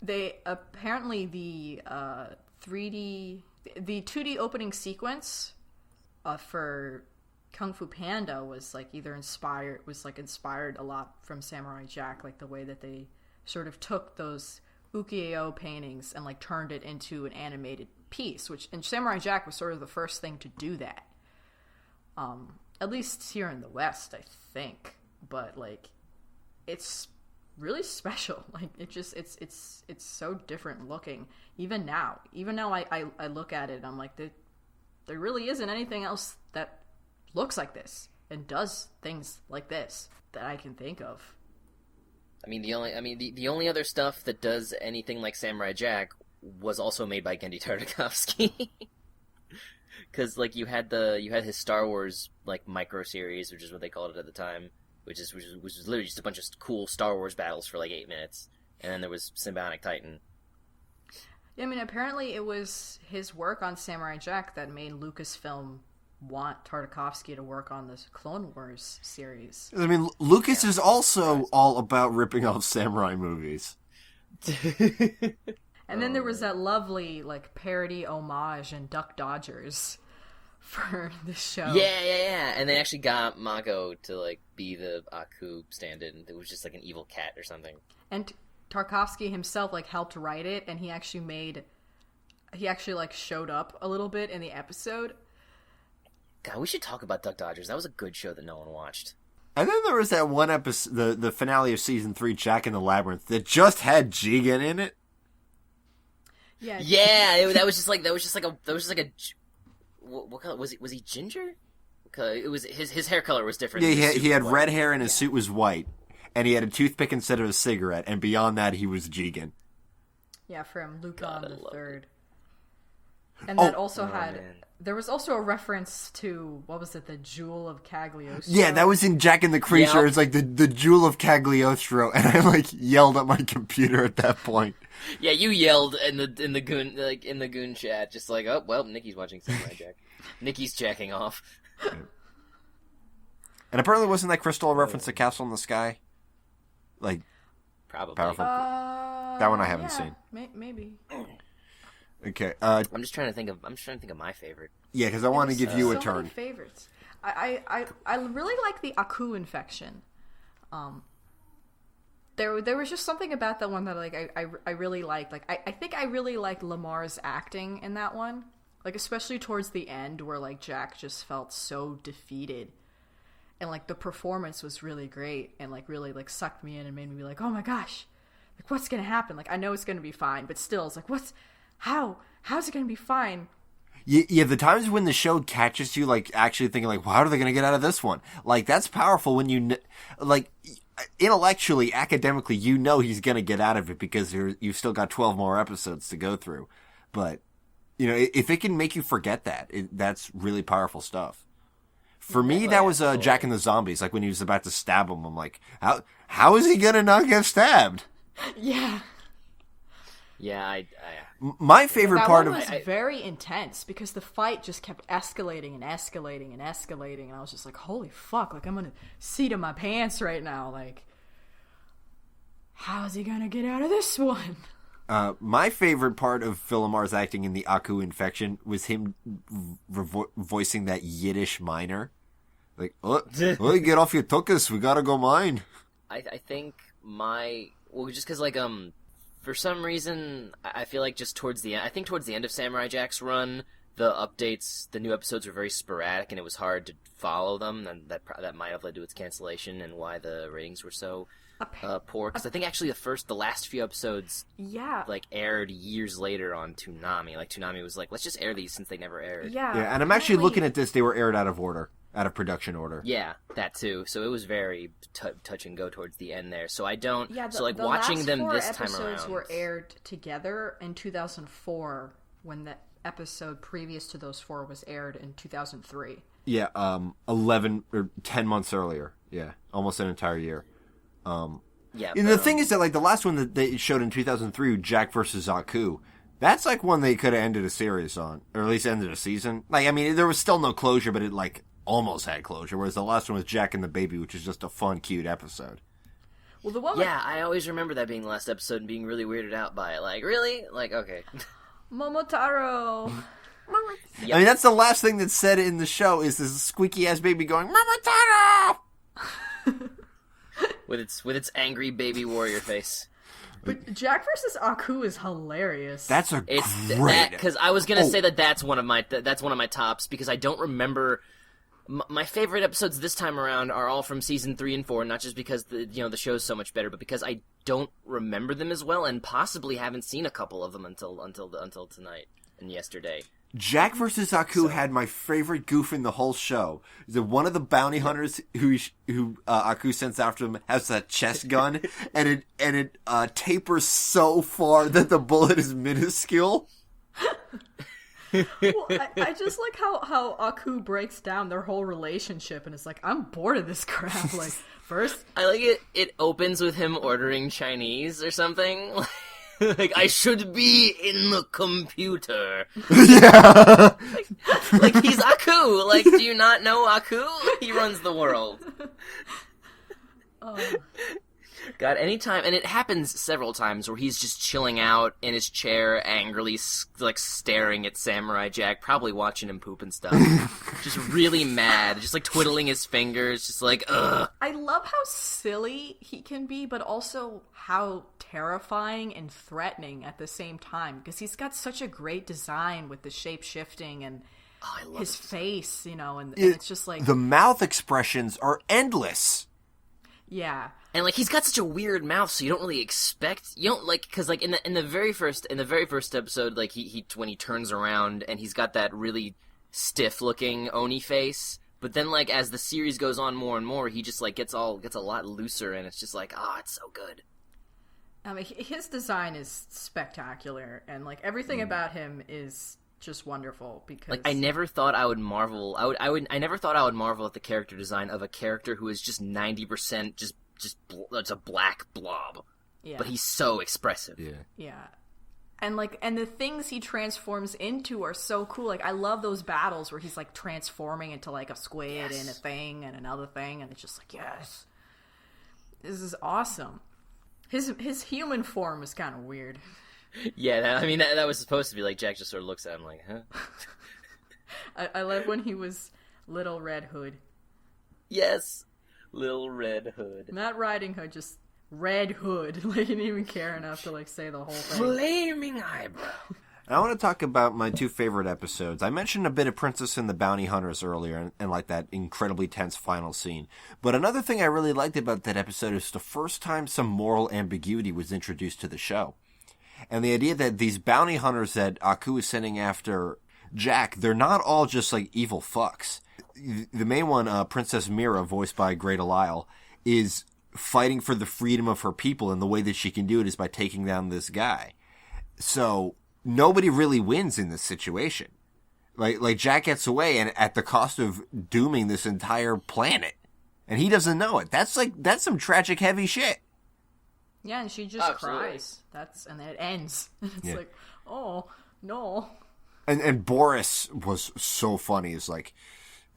they apparently the 2D opening sequence for Kung Fu Panda was like inspired a lot from Samurai Jack, like the way that they sort of took those ukiyo paintings and like turned it into an animated piece, and Samurai Jack was sort of the first thing to do that. At least here in the West, I think. But like, it's really special. Like it's so different looking. Even now I look at it and I'm like, there really isn't anything else that looks like this and does things like this that I can think of. The only other stuff that does anything like Samurai Jack was also made by Genndy Tartakovsky. Because like you had his Star Wars like micro series, which is what they called it at the time, which was literally just a bunch of cool Star Wars battles for like 8 minutes, and then there was Symbionic Titan. Yeah, I mean, apparently it was his work on Samurai Jack that made Lucasfilm want Tartakovsky to work on this Clone Wars series. I mean, Lucas is also all about ripping off samurai movies. And then there was that lovely, like, parody homage in Duck Dodgers for the show. Yeah. And they actually got Mako to, like, be the Aku stand-in. It was just, like, an evil cat or something. And Tarkovsky himself, like, helped write it, and he actually, like, showed up a little bit in the episode. God, we should talk about Duck Dodgers. That was a good show that no one watched. And then there was that one episode, the finale of season 3, Jack in the Labyrinth, that just had Jigen in it. Yeah, that was just like a. What color was he? Was he ginger? It was his hair color was different. Yeah, he had red hair and his suit was white, and he had a toothpick instead of a cigarette. And beyond that, he was Jigen. Yeah, from Lucan the Third. It. And that also had. Man. There was also a reference to, what was it, the Jewel of Cagliostro? Yeah, that was in Jack and the Creature. Yep. It's like the Jewel of Cagliostro, and I like yelled at my computer at that point. Yeah, you yelled in the goon chat, just like, oh well, Nikki's watching Samurai Jack. Nikki's jacking off. And apparently, wasn't that Crystal a reference to Castle in the Sky? Like, Probably. powerful. That one I haven't seen. Maybe. Okay. I'm just trying to think of my favorite. Yeah, because I want to give you a so turn. Many favorites. I really like the Aku infection. There was just something about that one that like I really liked. Like I think I really liked Lamar's acting in that one. Like especially towards the end where like Jack just felt so defeated. And like the performance was really great and like really like sucked me in and made me be like, "Oh my gosh. Like what's going to happen? Like I know it's going to be fine, but still it's like how's it going to be fine?" Yeah, the times when the show catches you, like, actually thinking, like, well, how are they going to get out of this one? Like, that's powerful when you, like, intellectually, academically, you know he's going to get out of it because you've still got 12 more episodes to go through. But, you know, if it can make you forget that, that's really powerful stuff. For me, that was Jack and the Zombies. Like, when he was about to stab him, I'm like, how is he going to not get stabbed? Yeah. Yeah, My favorite that part one of was very intense because the fight just kept escalating and escalating and escalating, and I was just like, "Holy fuck! Like I'm gonna seat in my pants right now. Like, how is he gonna get out of this one?" my favorite part of Phil Lamar's acting in the Aku infection was him voicing that Yiddish miner, like, "Oh, get off your tuchus, we gotta go mine." I think just because like for some reason, I feel like just towards the end, I think towards the end of Samurai Jack's run, the new episodes were very sporadic, and it was hard to follow them, and that might have led to its cancellation and why the ratings were so poor. Because I think actually the last few episodes, like aired years later on Toonami. Like Toonami was like, let's just air these since they never aired. Yeah, and I'm actually looking at this; they were aired out of order. Out of production order. Yeah, that too. So it was very touch and go towards the end there. So I don't. Yeah, so like watching them this time around. The last 4 episodes were aired together in 2004, when the episode previous to those 4 was aired in 2003. Yeah, 11 or 10 months earlier. Yeah, almost an entire year. Yeah. And the thing is that like the last one that they showed in 2003, Jack versus Aku. That's like one they could have ended a series on, or at least ended a season. Like I mean, there was still no closure, but it like almost had closure, whereas the last one was Jack and the Baby, which is just a fun, cute episode. Well, the one I always remember that being the last episode and being really weirded out by it. Like, really? Like, okay. Momotaro! Yep. I mean, that's the last thing that's said in the show is this squeaky-ass baby going, Momotaro! with its angry baby warrior face. But Jack versus Aku is hilarious. That's great... Because I was going to say that's one of my tops, because I don't remember... My favorite episodes this time around are all from season 3 and 4, not just because the show's so much better, but because I don't remember them as well, and possibly haven't seen a couple of them until tonight and yesterday. Jack vs. Aku had my favorite goof in the whole show. That one of the bounty hunters who Aku sends after him has that chest gun, and it tapers so far that the bullet is minuscule. Well, I just like how Aku breaks down their whole relationship, and it's like, I'm bored of this crap. Like, first... I like it opens with him ordering Chinese or something. Like, I should be in the computer. Yeah. Like, he's Aku. Like, do you not know Aku? He runs the world. Oh. God, anytime, and it happens several times where he's just chilling out in his chair, angrily, like, staring at Samurai Jack, probably watching him poop and stuff. Just really mad, just, like, twiddling his fingers, just like, ugh. I love how silly he can be, but also how terrifying and threatening at the same time, because he's got such a great design with the shape-shifting and I love his it. face, you know, and it's just like... The mouth expressions are endless. Yeah. And like he's got such a weird mouth, so you don't really expect because like in the very first episode, like he when he turns around and he's got that really stiff looking Oni face, but then like as the series goes on more and more, he just like gets a lot looser, and it's just like it's so good. I mean, his design is spectacular, and like everything about him is just wonderful. Because like I never thought I would marvel. I never thought I would marvel at the character design of a character who is just 90% just it's a black blob. Yeah. But he's so expressive. Yeah. And the things he transforms into are so cool. Like I love those battles where he's like transforming into like a squid and a thing and another thing, and it's just like, yes, this is awesome. His human form is kind of weird. Yeah, that was supposed to be like Jack just sort of looks at him like, huh? I love when he was Little Red Hood. Yes, Little Red Hood. Not Riding Hood, just Red Hood. Like, he didn't even care enough to like say the whole thing. Flaming eyebrow. I want to talk about my two favorite episodes. I mentioned a bit of Princess and the Bounty Hunters earlier, and like that incredibly tense final scene. But another thing I really liked about that episode is the first time some moral ambiguity was introduced to the show. And the idea that these bounty hunters that Aku is sending after Jack, they're not all just like evil fucks. The main one, Princess Mira, voiced by Greta Lyle, is fighting for the freedom of her people, and the way that she can do it is by taking down this guy. So nobody really wins in this situation. Like Jack gets away, and at the cost of dooming this entire planet, and he doesn't know it. That's some tragic, heavy shit. Yeah, and she just Absolutely. cries. And then it ends. It's like, oh no. And Boris was so funny. It's like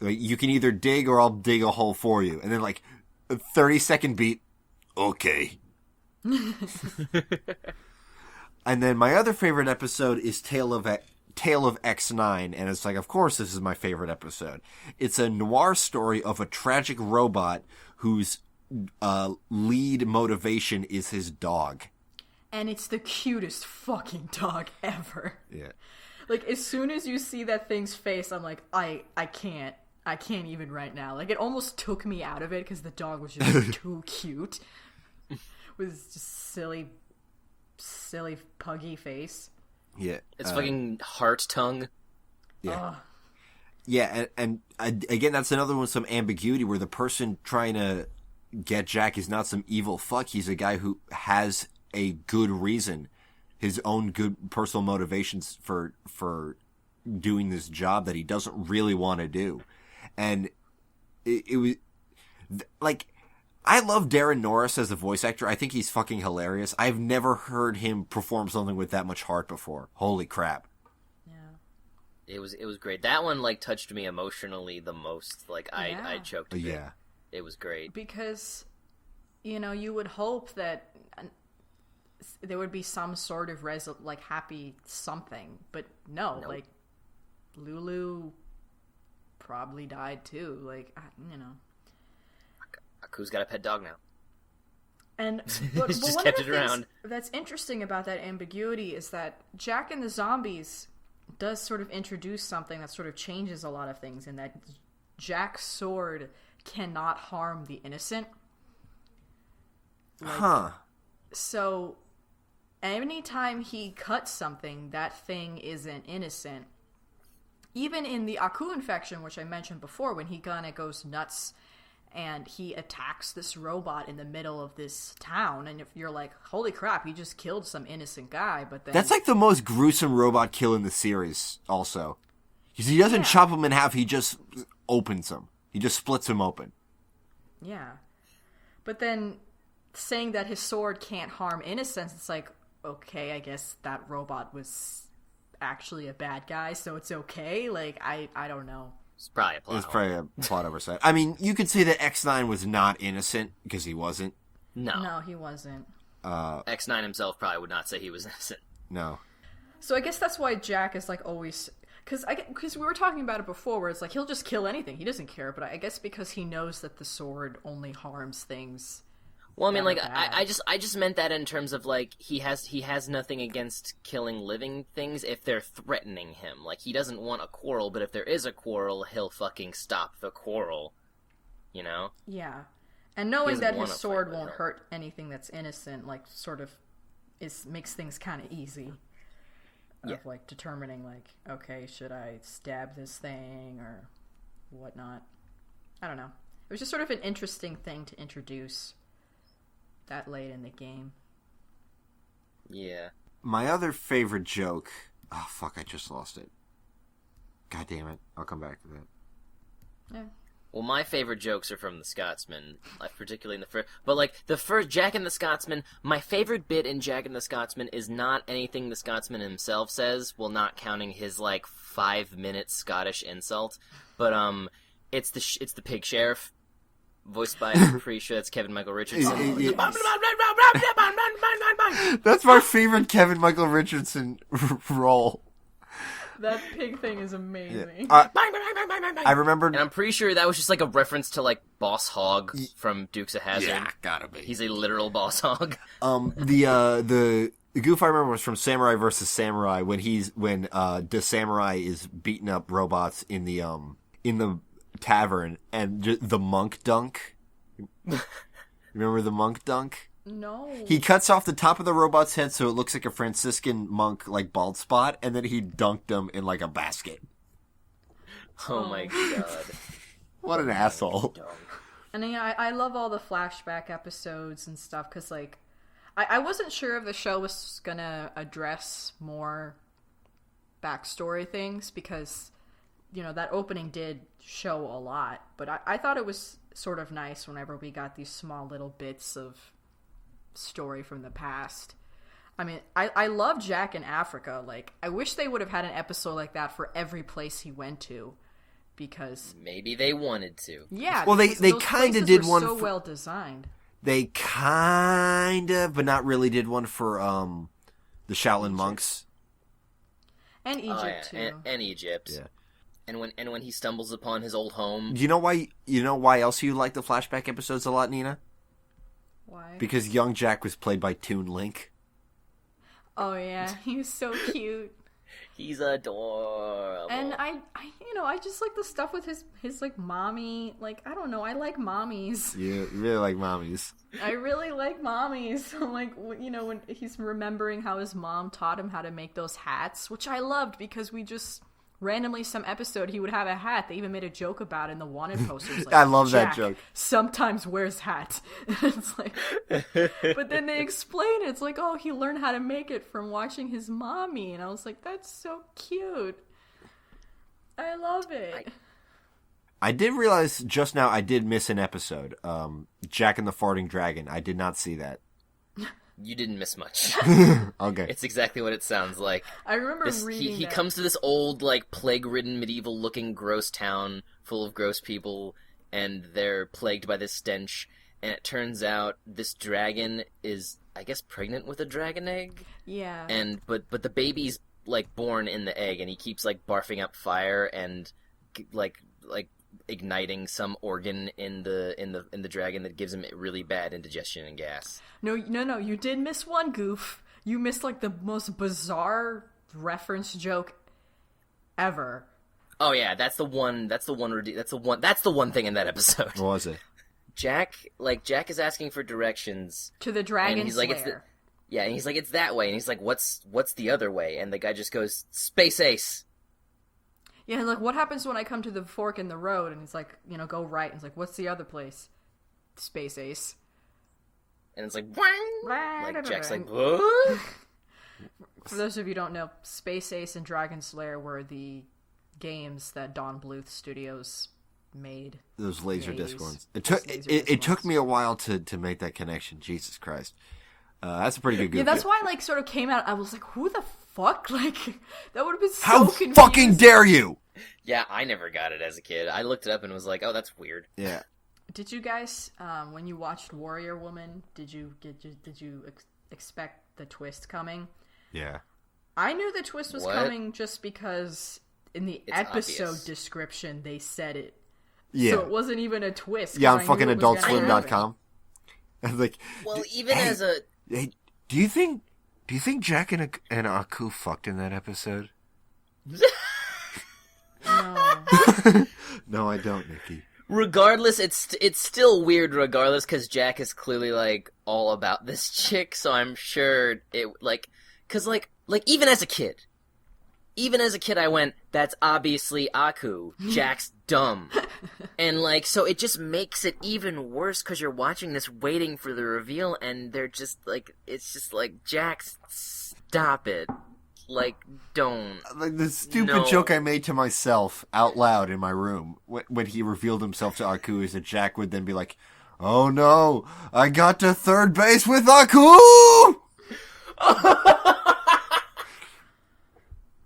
you can either dig or I'll dig a hole for you. And then like a 30-second beat. Okay. And then my other favorite episode is Tale of X9, and it's like, of course, this is my favorite episode. It's a noir story of a tragic robot whose lead motivation is his dog. And it's the cutest fucking dog ever. Yeah. Like, as soon as you see that thing's face, I'm like, I can't even right now. Like, it almost took me out of it because the dog was just too cute. With just silly puggy face. Yeah. It's fucking heart tongue. Yeah. Yeah, and again, that's another one with some ambiguity where the person trying to get Jack is not some evil fuck. He's a guy who has a good reason, his own good personal motivations for doing this job that he doesn't really want to do. And it was like, I love Darren Norris as a voice actor. I think he's fucking hilarious. I've never heard him perform something with that much heart before. Holy crap. It was great. That one like touched me emotionally the most. Like I choked a bit. Yeah. It was great. Because, you would hope that there would be some sort of happy something, but no, Nope. like Lulu probably died too. Like, Aku's got a pet dog now. And but Just one kept of it the things around. that's interesting about that ambiguity is that Jack and the Zombies does sort of introduce something that sort of changes a lot of things, in that Jack's sword cannot harm the innocent. So anytime he cuts something, that thing isn't innocent. Even in the Aku infection, which I mentioned before, when he kind of goes nuts and he attacks this robot in the middle of this town, and if you're like, holy crap, he just killed some innocent guy, but then... That's like the most gruesome robot kill in the series, also. Because he doesn't chop him in half, he just opens him. He just splits him open. Yeah. But then saying that his sword can't harm innocents, it's like, okay, I guess that robot was actually a bad guy, so it's okay. Like, I don't know. It's probably a plot. It's probably a plot oversight. I mean, you could say that X9 was not innocent because he wasn't. No, he wasn't. X9 himself probably would not say he was innocent. No. So I guess that's why Jack is like always, because we were talking about it before, where it's like he'll just kill anything. He doesn't care. But I guess because he knows that the sword only harms things. Well, I mean, like, I just meant that in terms of, like, he has nothing against killing living things if they're threatening him. Like, he doesn't want a quarrel, but if there is a quarrel, he'll fucking stop the quarrel. You know? Yeah. And knowing that his sword won't hurt anything that's innocent, like, sort of makes things kind of easy. Of, like, determining, like, okay, should I stab this thing or whatnot? I don't know. It was just sort of an interesting thing to introduce that late in the game. Yeah. My other favorite joke... Oh, fuck, I just lost it. God damn it. I'll come back to that. Yeah. Well, my favorite jokes are from the Scotsman, like, particularly in the first... But, like, the first Jack and the Scotsman, my favorite bit in Jack and the Scotsman is not anything the Scotsman himself says, well, not counting his, like, 5-minute Scottish insult, but, it's the pig sheriff, voiced by, I'm pretty sure that's Kevin Michael Richardson. That's my favorite Kevin Michael Richardson role. That pig thing is amazing. Yeah. I remember... And I'm pretty sure that was just like a reference to, like, Boss Hogg from Dukes of Hazzard. Yeah, gotta be. He's a literal Boss Hogg. The goof I remember was from Samurai vs. Samurai when the samurai is beating up robots in the tavern, and the monk dunk. Remember the monk dunk? No. He cuts off the top of the robot's head so it looks like a Franciscan monk, like, bald spot, and then he dunked him in, like, a basket. Oh my god. What an asshole. And yeah, I love all the flashback episodes and stuff, because, like, I wasn't sure if the show was gonna address more backstory things, because, you know, that opening did show a lot, but I thought it was sort of nice whenever we got these small little bits of story from the past. I mean, I love Jack in Africa. Like, I wish they would have had an episode like that for every place he went to, because maybe they wanted to. Yeah. Well, they kind of did one. So well designed. They kind of, but not really, did one for the Shaolin monks and Egypt too. And Egypt. Yeah. And when he stumbles upon his old home. Do you know why else you like the flashback episodes a lot, Nina? Why? Because young Jack was played by Toon Link. Oh yeah, he was so cute. He's adorable. And I just like the stuff with his like mommy. Like, I don't know, I like mommies. You really like mommies. I really like mommies. Like, you know, when he's remembering how his mom taught him how to make those hats, which I loved, because we just randomly some episode he would have a hat. They even made a joke about it in the wanted posters. Like, I love that Jack joke. Sometimes wears hat. It's like, but then they explain it. It's like, oh, he learned how to make it from watching his mommy, and I was like, that's so cute. I love it. I did realize just now I did miss an episode. Jack and the Farting Dragon. I did not see that. You didn't miss much. Okay. It's exactly what it sounds like. I remember reading he that. comes to this old, like, plague-ridden, medieval-looking gross town full of gross people, and they're plagued by this stench, and it turns out this dragon is, I guess, pregnant with a dragon egg? Yeah. And but the baby's, like, born in the egg, and he keeps, like, barfing up fire and, like igniting some organ in the dragon that gives him really bad indigestion and gas. No, you did miss one goof. You missed, like, the most bizarre reference joke ever. Oh yeah, that's the one thing in that episode. What was it? Jack is asking for directions To the dragon and he's like, slayer. and he's like, it's that way, and he's like, what's the other way? And the guy just goes, Space Ace. Yeah, like, what happens when I come to the fork in the road? And he's like, you know, go right. And he's like, what's the other place? Space Ace. And it's like, Wang! Like, Jack's like, what? For those of you who don't know, Space Ace and Dragon Slayer were the games that Don Bluth Studios made. Those Laserdisc Maze. ones. Those Laserdisc It took ones. me a while to make that connection. Jesus Christ. That's a pretty good goof. Yeah, that's why I like sort of came out. I was like, who the fuck? Like, that would have been so How confusing. fucking dare you? Yeah, I never got it as a kid. I looked it up and was like, oh, that's weird. Yeah. Did you guys, when you watched Warrior Woman, did you expect the twist coming? Yeah. I knew the twist was coming just because in the episode obvious. description they said it. Yeah. So it wasn't even a twist. Yeah, 'cause on I fucking knew it was gonna happen. AdultSwim.com. I was like, Well, even as a... hey, do you think Jack and Aku fucked in that episode? No. No, I don't, Nikki. Regardless, it's still weird regardless, because Jack is clearly, like, all about this chick, so I'm sure it, like... Because, like, even as a kid, I went, that's obviously Aku. Jack's dumb. And, like, so it just makes it even worse because you're watching this waiting for the reveal, and they're just, like, it's just like, Jack, stop it. Like, don't. Like the stupid joke I made to myself out loud in my room when he revealed himself to Aku is that Jack would then be like, oh no, I got to third base with Aku!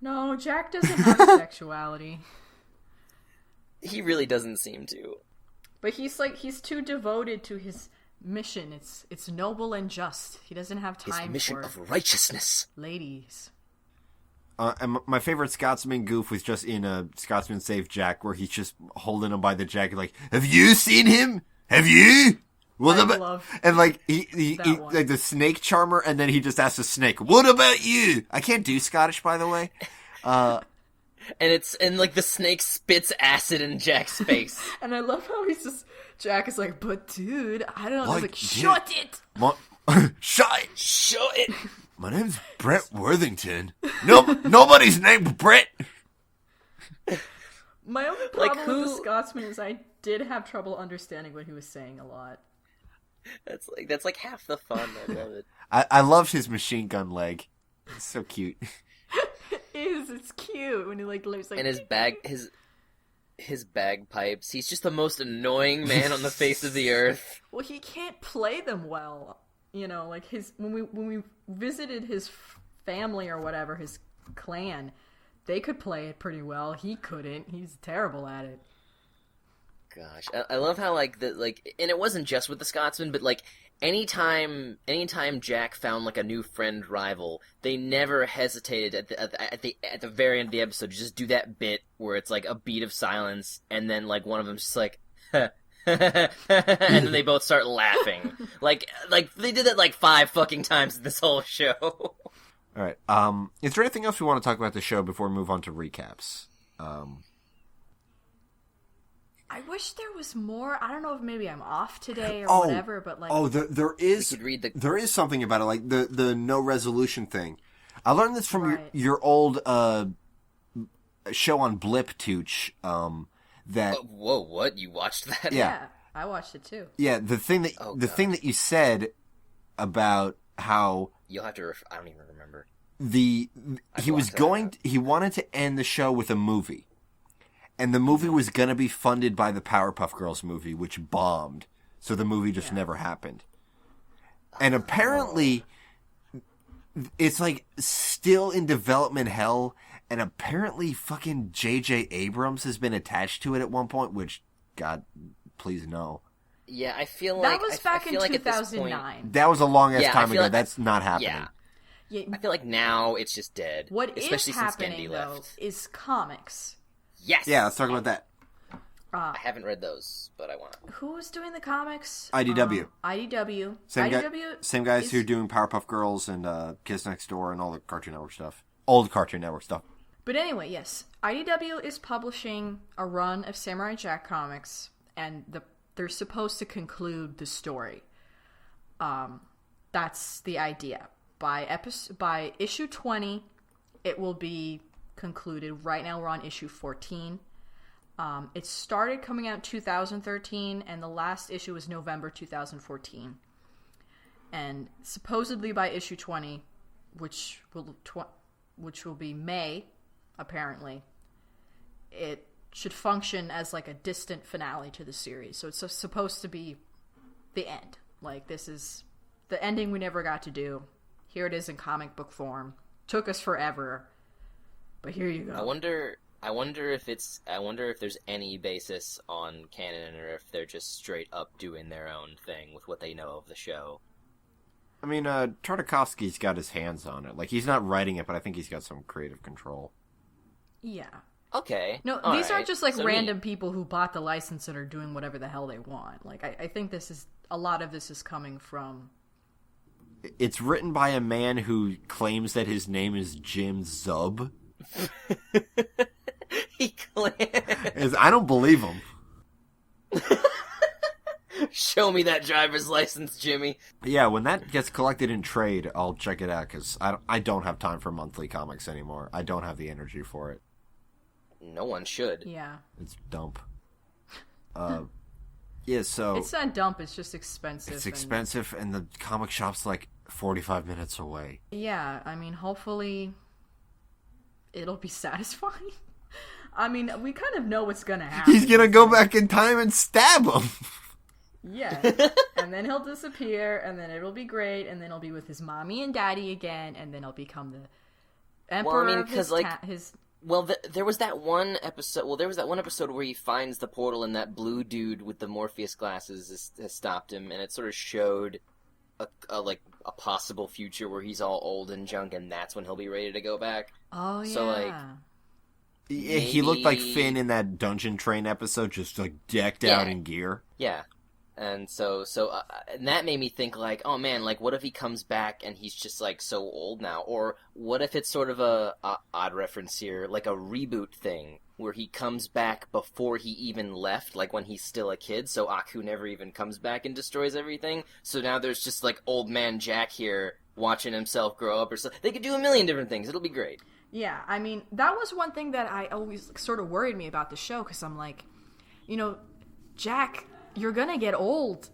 No, Jack doesn't have sexuality. He really doesn't seem to. But he's too devoted to his mission. It's noble and just. He doesn't have time His mission for of righteousness. ladies. And my favorite Scotsman goof was just in Scotsman Save Jack, where he's just holding him by the jacket, like, have you seen him? Have you? What I about? love And like he one. like the snake charmer, and then he just asks the snake, "What about you?" I can't do Scottish, by the way. And like the snake spits acid in Jack's face. And I love how Jack is like, but dude, I don't know. Like, Like, dude. shut it! Shut it! Shut it! My name's Brett Worthington. No, nobody's named Brett. My only Like, problem with the Scotsman is I did have trouble understanding what he was saying a lot. That's like half the fun. I love it. I loved his machine gun leg. It's so cute. It's cute when he like lives like. And his bagpipes. He's just the most annoying man on the face of the earth. Well, he can't play them well. You know, like when we visited his family or whatever, his clan, they could play it pretty well. He couldn't. He's terrible at it. Gosh, I love how and it wasn't just with the Scotsman, but like anytime Jack found like a new friend rival, they never hesitated at the very end of the episode to just do that bit where it's like a beat of silence, and then like one of them's just like, and then they both start laughing. like they did that like 5 fucking times in this whole show. All right. Is there anything else we want to talk about the show before we move on to recaps? I wish there was more. I don't know if maybe I'm off today or whatever, but like, there is We could read there is something about it, like the no resolution thing. I learned this from Right. your old show on Blip Tooch. That Whoa, what? You watched that? yeah, I watched it too. yeah, the thing that you said about how You'll have to. I don't even remember. he blocked that out. he wanted to end the show with a movie. And the movie was going to be funded by the Powerpuff Girls movie, which bombed. So the movie just never happened. And apparently, it's like still in development hell. And apparently fucking J.J. Abrams has been attached to it at one point, which, God, please no. Yeah, I feel like That was I back feel in like at this point- 2009. That was a long ass Yeah, I time feel ago. like- That's not happening. Yeah, Yeah, I feel like now it's just dead. what is especially since happening Gendy though left. is comics. Yes. Yeah, let's talk about that. I haven't read those, but I want to. Who was doing the comics? IDW. IDW. Same IDW. guys is- who are doing Powerpuff Girls and Kids Next Door and all the Cartoon Network stuff. Old Cartoon Network stuff. But anyway, yes, IDW is publishing a run of Samurai Jack comics, and they're supposed to conclude the story. That's the idea. By issue 20, it will be concluded. Right now, we're on issue 14. It started coming out in 2013, and the last issue was November 2014. And supposedly by issue 20, which will be May, apparently, it should function as like a distant finale to the series. So it's supposed to be the end. Like this is the ending we never got to do. Here it is in comic book form. Took us forever, but here you go. I wonder if there's any basis on canon, or if they're just straight up doing their own thing with what they know of the show. I mean, Tartakovsky's got his hands on it. Like, he's not writing it, but I think he's got some creative control. Yeah. Okay. No, all these right. aren't just like So random people who bought the license and are doing whatever the hell they want. Like, I think a lot of this is coming from... It's written by a man who claims that his name is Jim Zub. I don't believe him. Show me that driver's license, Jimmy. Yeah, when that gets collected in trade, I'll check it out, because I don't have time for monthly comics anymore. I don't have the energy for it. No one should. Yeah. It's dump. Yeah, so... It's not dump, it's just expensive. It's expensive, and the comic shop's like 45 minutes away. Yeah, I mean, hopefully it'll be satisfying. I mean, we kind of know what's gonna happen. He's gonna go back in time and stab him! Yeah, and then he'll disappear, and then it'll be great, and then he'll be with his mommy and daddy again, and then he'll become the emperor of his... Well, there was that one episode. Well, there was that one episode where he finds the portal, and that blue dude with the Morpheus glasses has stopped him, and it sort of showed a possible future where he's all old and junk, and that's when he'll be ready to go back. Oh yeah. So Yeah, he looked like Finn in that Dungeon Train episode, just like decked out in gear. Yeah. And so and that made me think, like, oh man, like, what if he comes back and he's just, like, so old now? Or what if it's sort of a odd reference here, like a reboot thing, where he comes back before he even left, like when he's still a kid, so Aku never even comes back and destroys everything? So now there's just, like, old man Jack here watching himself grow up or something. They could do a million different things. It'll be great. Yeah, I mean, that was one thing that I always sort of worried me about the show, because I'm like, you know, Jack... You're gonna get old,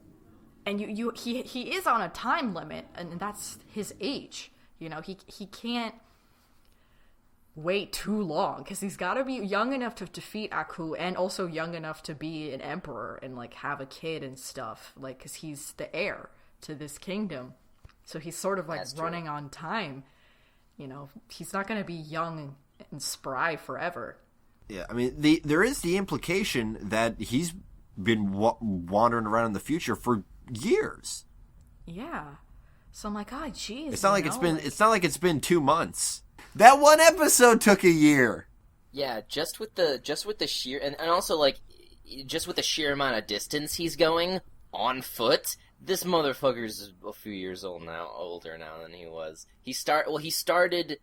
and he is on a time limit, and that's his age. You know, he can't wait too long, because he's got to be young enough to defeat Aku, and also young enough to be an emperor and like have a kid and stuff. Like, because he's the heir to this kingdom, so he's sort of like running on time. You know, he's not gonna be young and spry forever. Yeah, I mean, there is the implication that he's been wandering around in the future for years. Yeah. So I'm like, oh, geez. It's not like it's been 2 months. That one episode took a year. Yeah, just with the sheer and also like just with the sheer amount of distance he's going on foot. This motherfucker's a few years older now than he was. He started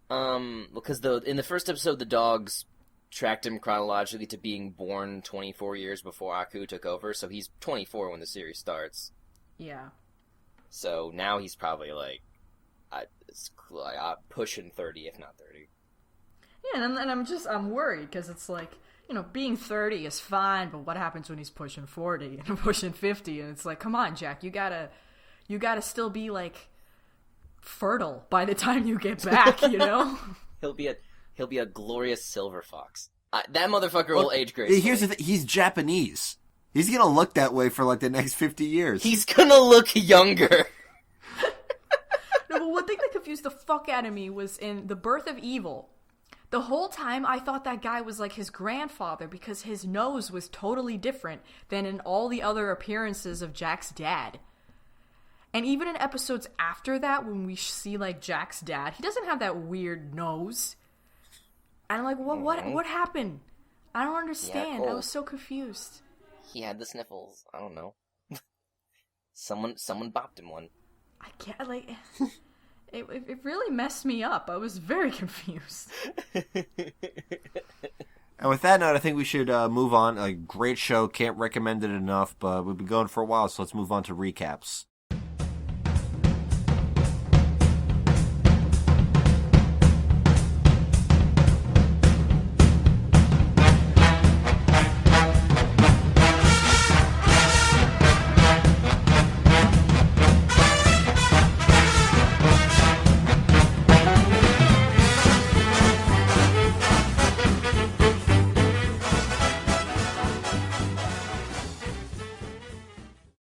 because in the first episode the dogs tracked him chronologically to being born 24 years before Aku took over, so he's 24 when the series starts. Yeah. So now he's probably like pushing 30, if not 30. Yeah, and I'm worried, because it's like, you know, being 30 is fine, but what happens when he's pushing 40 and pushing 50? And it's like, come on, Jack, you gotta still be like fertile by the time you get back, you know? He'll be a glorious silver fox. That motherfucker will age gracefully. Here's the thing. He's Japanese. He's gonna look that way for like the next 50 years. He's gonna look younger. No, but one thing that confused the fuck out of me was in The Birth of Evil. The whole time I thought that guy was like his grandfather, because his nose was totally different than in all the other appearances of Jack's dad. And even in episodes after that, when we see like Jack's dad, he doesn't have that weird nose. And I'm like, what happened? I don't understand. I was so confused. He had the sniffles. I don't know. Someone bopped him one. I can't, like... It really messed me up. I was very confused. And with that note, I think we should move on. A great show. Can't recommend it enough, but we've been going for a while, so let's move on to recaps.